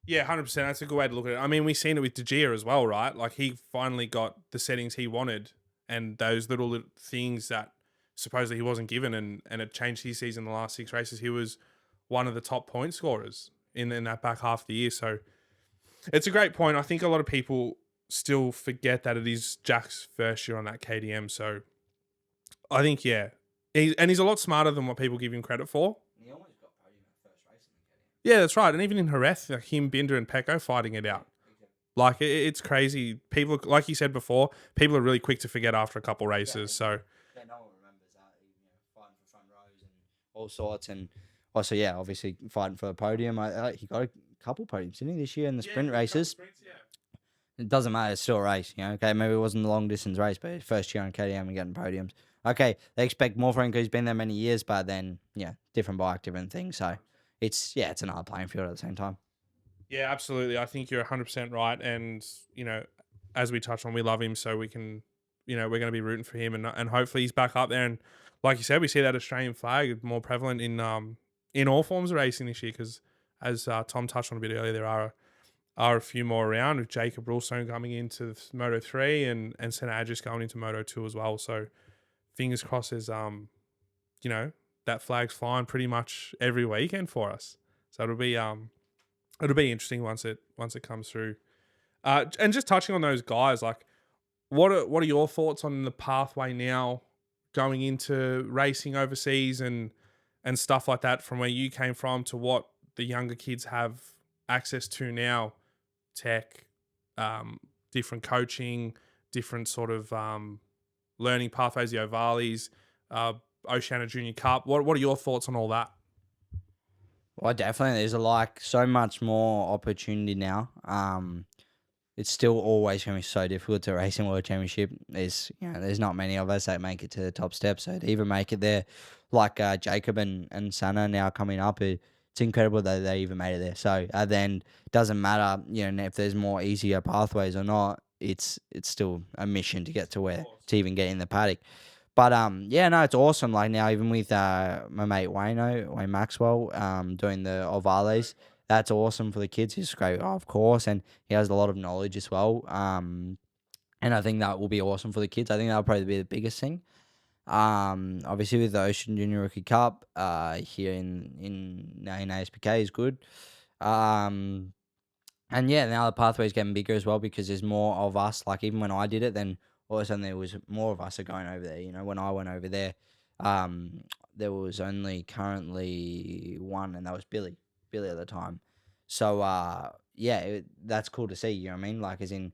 Yeah, 100%. That's a good way to look at it. I mean, we've seen it with De Gea as well, right? Like, he finally got the settings he wanted, and those little things that supposedly he wasn't given, and it changed his season. The last 6 races, he was one of the top point scorers in that back half of the year. So it's a great point. I think a lot of people still forget that it is Jack's first year on that KTM. So I think, he's a lot smarter than what people give him credit for. He almost got podium in the first race in the KTM. Yeah, that's right. And even in Jerez, like him, Binder, and Pecco fighting it out. Like, it's crazy. People, like you said before, people are really quick to forget after a couple races. So no one remembers that. Fighting for front rows and all sorts, and also, obviously fighting for a podium. He got a couple podiums, didn't he, this year in the sprint races? It doesn't matter. It's still a race. Okay, maybe it wasn't a long distance race, but first year on KTM and getting podiums. Okay, they expect more from him because he's been there many years, but then different bike, different things. So it's another playing field at the same time. Yeah, absolutely. I think you're 100% right. And, as we touched on, we love him. So we can, we're going to be rooting for him. And hopefully he's back up there. And like you said, we see that Australian flag more prevalent in all forms of racing this year because, as Tom touched on a bit earlier, there are a few more around with Jacob Rulstone coming into Moto3 and Senna Agis going into Moto2 as well. So fingers crossed as, that flag's flying pretty much every weekend for us. So it'll be interesting once it comes through. And just touching on those guys, like what are your thoughts on the pathway now going into racing overseas and stuff like that from where you came from to what the younger kids have access to now? Tech, different coaching, different sort of learning pathways, the Ovalis, Oceania Junior Cup. What are your thoughts on all that? Well, definitely. There's so much more opportunity now. It's still always going to be so difficult to race in World Championship. There's not many of us that make it to the top step. So to even make it there, like Jacob and Sana now coming up, it's incredible that they even made it there. So at the end, it doesn't matter, if there's more easier pathways or not. It's still a mission to get to even get in the paddock. But it's awesome. Like now, even with my mate Wayne Maxwell, doing the Ovales, that's awesome for the kids. He's great, of course, and he has a lot of knowledge as well. And I think that will be awesome for the kids. I think that'll probably be the biggest thing. Obviously with the Ocean Junior Rookie Cup, here in ASPK is good. And now the pathway is getting bigger as well because there's more of us. Like even when I did it, then all of a sudden there was more of us are going over there. When I went over there, there was only currently one, and that was Billy at the time. So that's cool to see. You know what I mean? Like as in,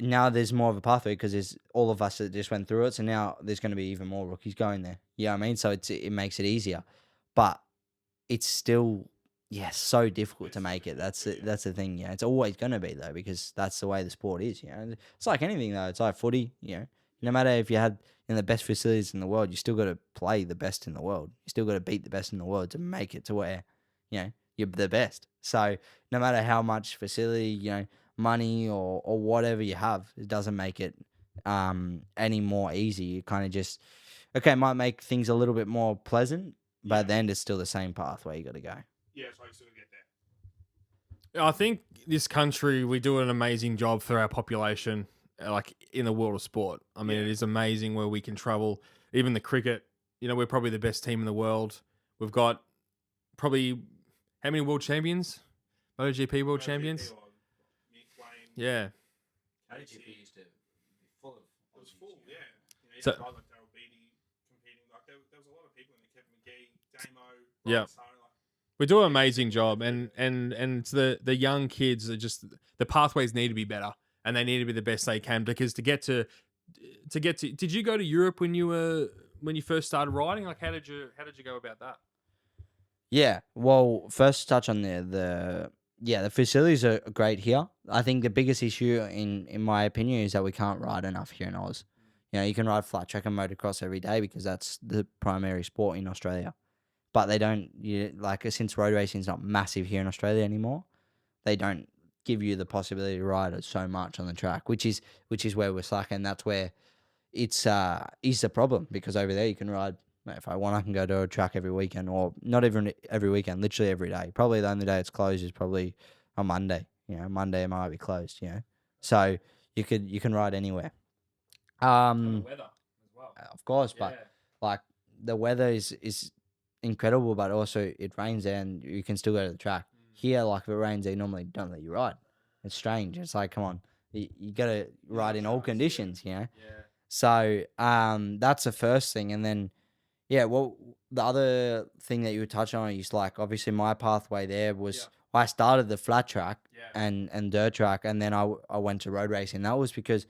now there's more of a pathway because there's all of us that just went through it. So now there's going to be even more rookies going there. You know what I mean? So it makes it easier, but it's still so difficult to make it. That's the thing. It's always going to be though because that's the way the sport is. It's like anything though. It's like footy. No matter if you had the best facilities in the world, you still got to play the best in the world. You still got to beat the best in the world to make it to where you're the best. So no matter how much facility, money or whatever you have, it doesn't make it any more easy. You kind of just it might make things a little bit more pleasant, but at the end it's still the same pathway you got to go. Yeah, so you still get there. I think this country, we do an amazing job for our population, like in the world of sport. I mean, it is amazing where we can travel. Even the cricket, we're probably the best team in the world. We've got probably how many world champions? MotoGP world champions? Yeah. MotoGP used to be full of. It was full, yeah. So- guys like Daryl Beattie competing. Like there was a lot of people in there. Kevin McGee, Damo. Yeah. We do an amazing job, and the young kids are just, the pathways need to be better, and they need to be the best they can because to get to. Did you go to Europe when you first started riding? Like how did you go about that? Yeah, well, first touch on the facilities are great here. I think the biggest issue in my opinion is that we can't ride enough here in Oz. You can ride flat track and motocross every day because that's the primary sport in Australia. But they don't, since road racing is not massive here in Australia anymore, they don't give you the possibility to ride it so much on the track, which is where we're slacking. And that's where it's is the problem because over there you can ride. If I want, I can go to a track every weekend, or not even every weekend, literally every day. Probably the only day it's closed is probably on Monday. Monday it might be closed. So you can ride anywhere. The weather as well. Of course, but like the weather is incredible, but also it rains there and you can still go to the track. Here, like if it rains, they normally don't let you ride. It's strange. It's like, come on, you got to ride in all conditions. Yeah. So that's the first thing, and then. Yeah, well, the other thing that you were touching on is like obviously my pathway there was I started the flat track and dirt track, and then I went to road racing. That was because,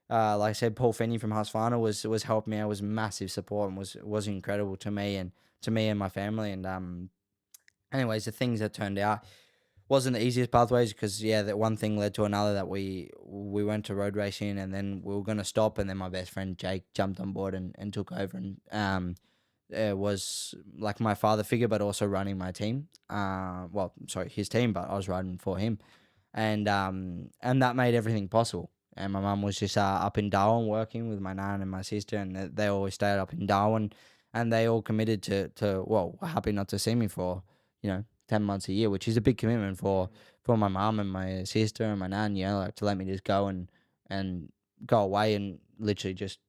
like I said, Paul Finney from Husqvarna was helping me out, was massive support, and was incredible to me and my family. And anyways, the things that turned out, wasn't the easiest pathways because that one thing led to another that we went to road racing and then we were gonna stop and then my best friend Jake jumped on board and took over and was like my father figure but also running my team. His team, but I was riding for him, and that made everything possible. And my mum was just up in Darwin working with my nan and my sister, and they always stayed up in Darwin, and they all committed to were happy not to see me for 10 months a year, which is a big commitment for my mum and my sister and my nan, like to let me just go and go away and literally just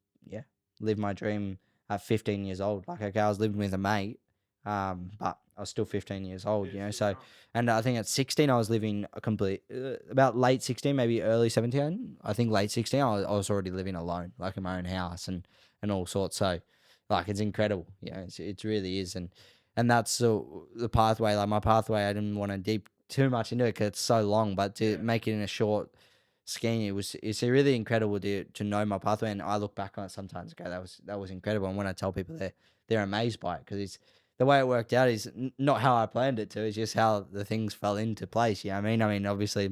live my dream at 15 years old. Like, okay, I was living with a mate, but I was still 15 years old, so. And I think at 16, I was living about late 16, maybe early 17. I think late 16, I was already living alone, like in my own house and all sorts. So, like, it's incredible. It really is. And that's the pathway. Like, my pathway, I didn't want to deep too much into it because it's so long. But to make it in a short scheme, it's really incredible to know my pathway. And I look back on it sometimes. Okay, that was incredible. And when I tell people, they're amazed by it because it's. The way it worked out is not how I planned it to. It's just how the things fell into place. I mean, obviously,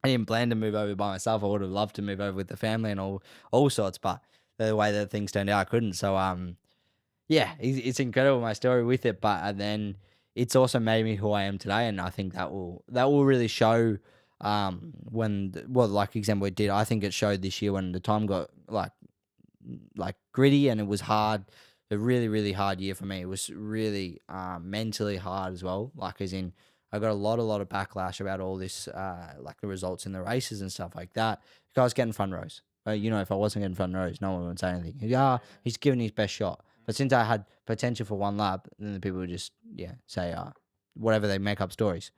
I didn't plan to move over by myself. I would have loved to move over with the family and all sorts, but the way that things turned out, I couldn't. So, it's incredible, my story with it. But then it's also made me who I am today, and I think that will really show. Like example it did. I think it showed this year when the time got like gritty and it was hard. A really, really hard year for me. It was really mentally hard as well. Like, as in, I got a lot of backlash about all this, like the results in the races and stuff like that. Because I was getting front rows. If I wasn't getting front rows, no one would say anything. He's giving his best shot. But since I had potential for one lap, then the people would just, say whatever, they make up stories.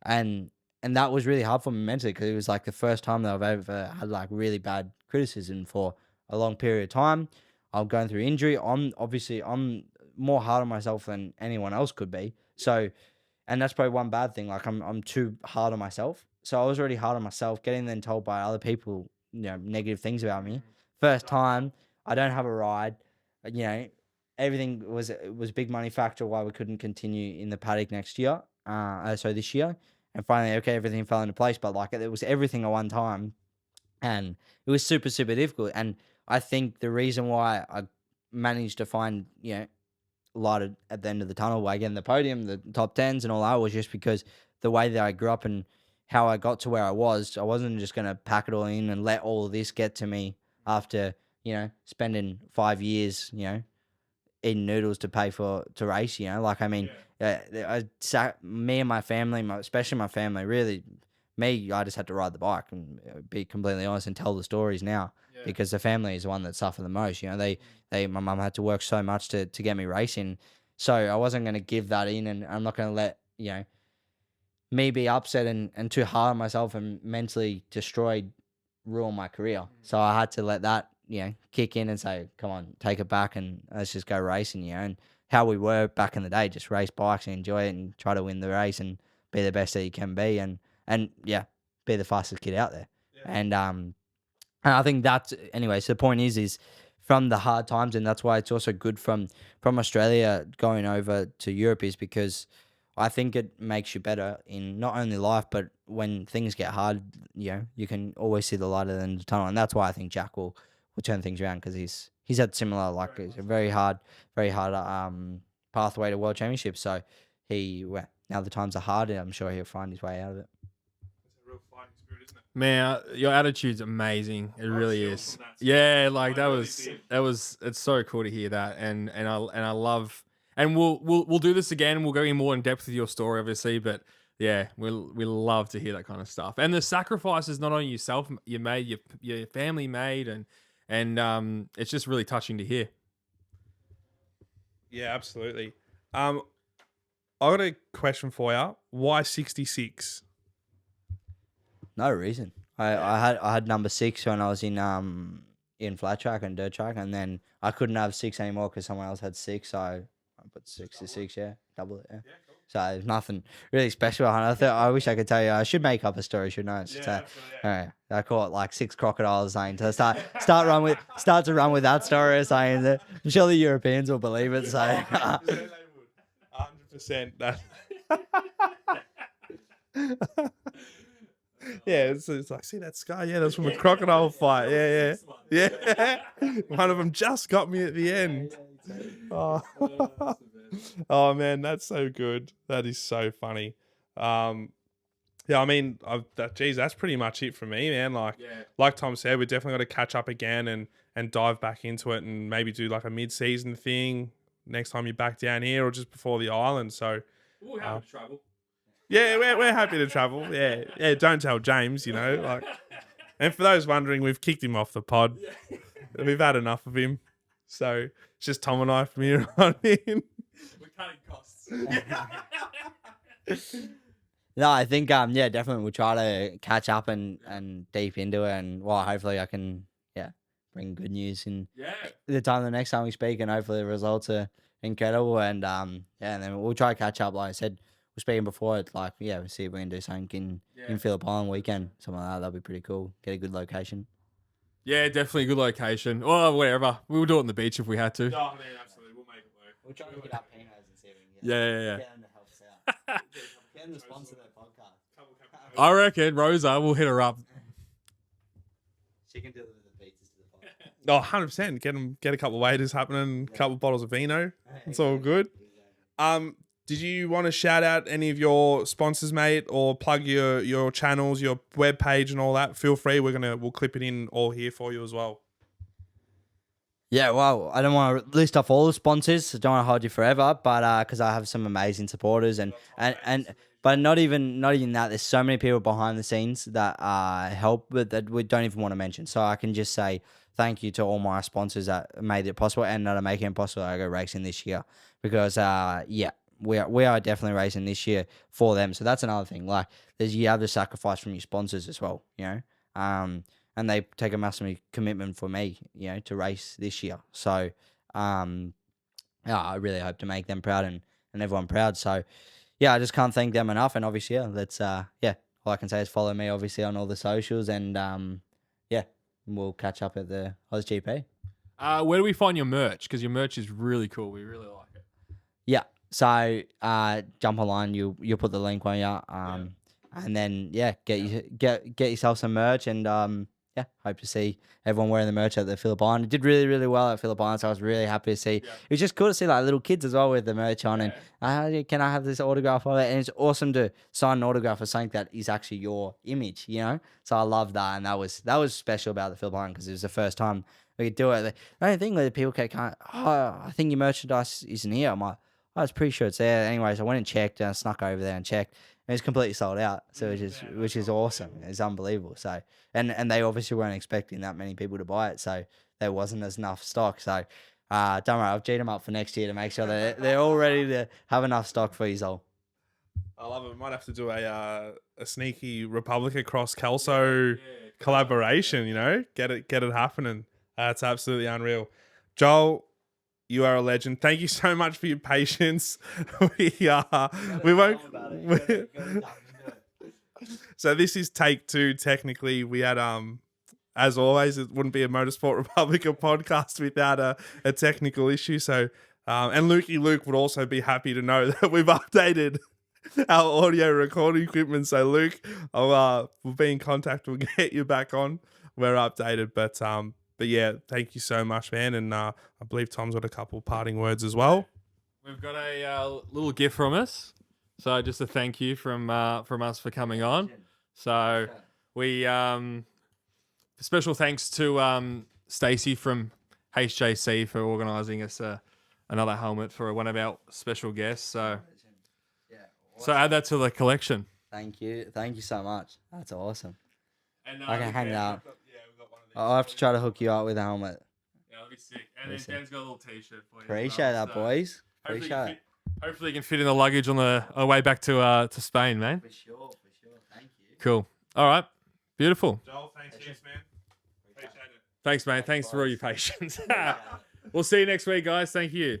And that was really hard for me mentally because it was like the first time that I've ever had like really bad criticism for a long period of time. I'm going through injury. I'm more hard on myself than anyone else could be. So, and that's probably one bad thing. Like, I'm too hard on myself. So I was already hard on myself, getting then told by other people, negative things about me. First time, I don't have a ride. Everything was a big money factor why we couldn't continue in the paddock next year. This year. And finally, okay, everything fell into place. But like, it was everything at one time. And it was super, super difficult. And I think the reason why I managed to find, light at the end of the tunnel by getting the podium, the top 10s and all that was just because the way that I grew up and how I got to where I wasn't just going to pack it all in and let all of this get to me after, spending 5 years, eating noodles to pay to race, me and my family, especially my family, really, I just had to ride the bike and be completely honest and tell the stories now. Because the family is the one that suffered the most. My mum had to work so much to get me racing. So I wasn't going to give that in, and I'm not going to let, me be upset and too hard on myself and mentally destroyed, ruin my career. So I had to let that, kick in and say, come on, take it back and let's just go racing, and how we were back in the day, just race bikes and enjoy it and try to win the race and be the best that you can be and be the fastest kid out there. Yeah. And I think that's anyway. So the point is from the hard times, and that's why it's also good from Australia going over to Europe is because I think it makes you better in not only life but when things get hard. You can always see the light at the end of the tunnel, and that's why I think Jack will turn things around because he's had similar it's a very hard pathway to world championships. So now the times are hard, and I'm sure he'll find his way out of it. Man, your attitude's amazing. It really is. Yeah, like that was. It's so cool to hear that, and I love. And we'll do this again. We'll go in more in depth with your story, obviously. But yeah, we'll love to hear that kind of stuff. And the sacrifices not only yourself you made, your family made, and it's just really touching to hear. Yeah, absolutely. I got a question for you. Why 66? No reason. I had number 6 when I was in flat track and dirt track, and then I couldn't have 6 anymore because someone else had 6, so I put 66. Double it. Yeah. Cool. So there's nothing really special behind it. I wish I could tell you. I should make up a story, shouldn't I? All right. I caught like 6 crocodiles saying to start to run with that story, saying that I'm sure the Europeans will believe it. So 100%. Yeah, it's like, see that scar? Yeah, that's from a crocodile fight. Yeah. One of them just got me at the end. Oh, oh man, that's so good. That is so funny. Yeah, I mean, geez, that's pretty much it for me, man. Like Tom said, we definitely got to catch up again and dive back into it and maybe do like a mid-season thing next time you're back down here or just before the island. So We'll have to travel. yeah, we're happy to travel. Yeah. Don't tell James, you know. Like, and for those wondering, we've kicked him off the pod. We've had enough of him. So it's just Tom and I from here on in. We're cutting costs. No, I think definitely we'll try to catch up and deep into it, and hopefully I can bring good news in the next time we speak, and hopefully the results are incredible, and and then we'll try to catch up. Like I said, we're speaking before, it's like we'll see if we can do something in Phillip Island weekend, something like that. That'd be pretty cool. Get a good location. Yeah, definitely a good location. Or whatever. We'll do it on the beach if we had to. Oh man, absolutely, we'll make it work. We'll try to get up Pinos and see if we can get them to help us out. Get them to sponsor their podcast. I reckon Rosa will hit her up. She can deliver the pizzas to the podcast. Oh, 100%. Get a couple of waiters happening, a couple of bottles of vino. It's all good. Did you want to shout out any of your sponsors, mate, or plug your channels, your webpage and all that? Feel free. We'll clip it in all here for you as well. Yeah, well, I don't want to list off all the sponsors. I don't want to hold you forever, but because I have some amazing supporters but not even that. There's so many people behind the scenes that help, but that we don't even want to mention. So I can just say thank you to all my sponsors that made it possible and that are making it possible I go racing this year, because we are definitely racing this year for them. So that's another thing. Like, you have the sacrifice from your sponsors as well, you know. And they take a massive commitment for me, you know, to race this year. So, I really hope to make them proud and everyone proud. So, I just can't thank them enough. And obviously, let's all I can say is follow me obviously on all the socials, and we'll catch up at the AusGP. Where do we find your merch? Because your merch is really cool. We really like it. Yeah. So jump online. You'll put the link on you. And then get yourself some merch, and hope to see everyone wearing the merch at the Phillip Island. It did really, really well at Phillip Island, so I was really happy to see. It was just cool to see like little kids as well with the merch on, and can I have this autograph of it? And it's awesome to sign an autograph for something that is actually your image, you know. So I love that, and that was special about the Phillip Island because it was the first time we could do it. The only thing that people can't, I think your merchandise isn't here. I'm like, I was pretty sure it's there. Anyways, I went and checked, and I snuck over there and checked. And it's completely sold out, so which is awesome. It's unbelievable. So, and they obviously weren't expecting that many people to buy it, so there wasn't enough stock. So, don't worry, I've G'd them up for next year to make sure that they're all ready to have enough stock for you all. I love it. We might have to do a sneaky Republica cross Kelso collaboration. You know, get it happening. That's absolutely unreal. Joel, you are a legend. Thank you so much for your patience. We won't. So this is take 2. Technically, we had as always, it wouldn't be a Motorsport Republica podcast without a technical issue. So, and Luke would also be happy to know that we've updated our audio recording equipment. So Luke, we'll be in contact. We'll get you back on. We're updated, but yeah, thank you so much, man. And I believe Tom's got a couple parting words as well. We've got a little gift from us. So just a thank you from us for coming on. So we special thanks to Stacey from HJC for organising us another helmet for one of our special guests. So add that to the collection. Thank you so much. That's awesome. And I can hang that up. I'll have to try to hook you up with a helmet. Yeah, that'll be sick. And then Dan's got a little t-shirt for you. Appreciate that, boys. Hopefully you can fit in the luggage on the way back to Spain, man. For sure. Thank you. Cool. All right. Beautiful. Joel, thanks, man. Appreciate it. Thanks, mate. Thanks for all your patience. We'll see you next week, guys. Thank you.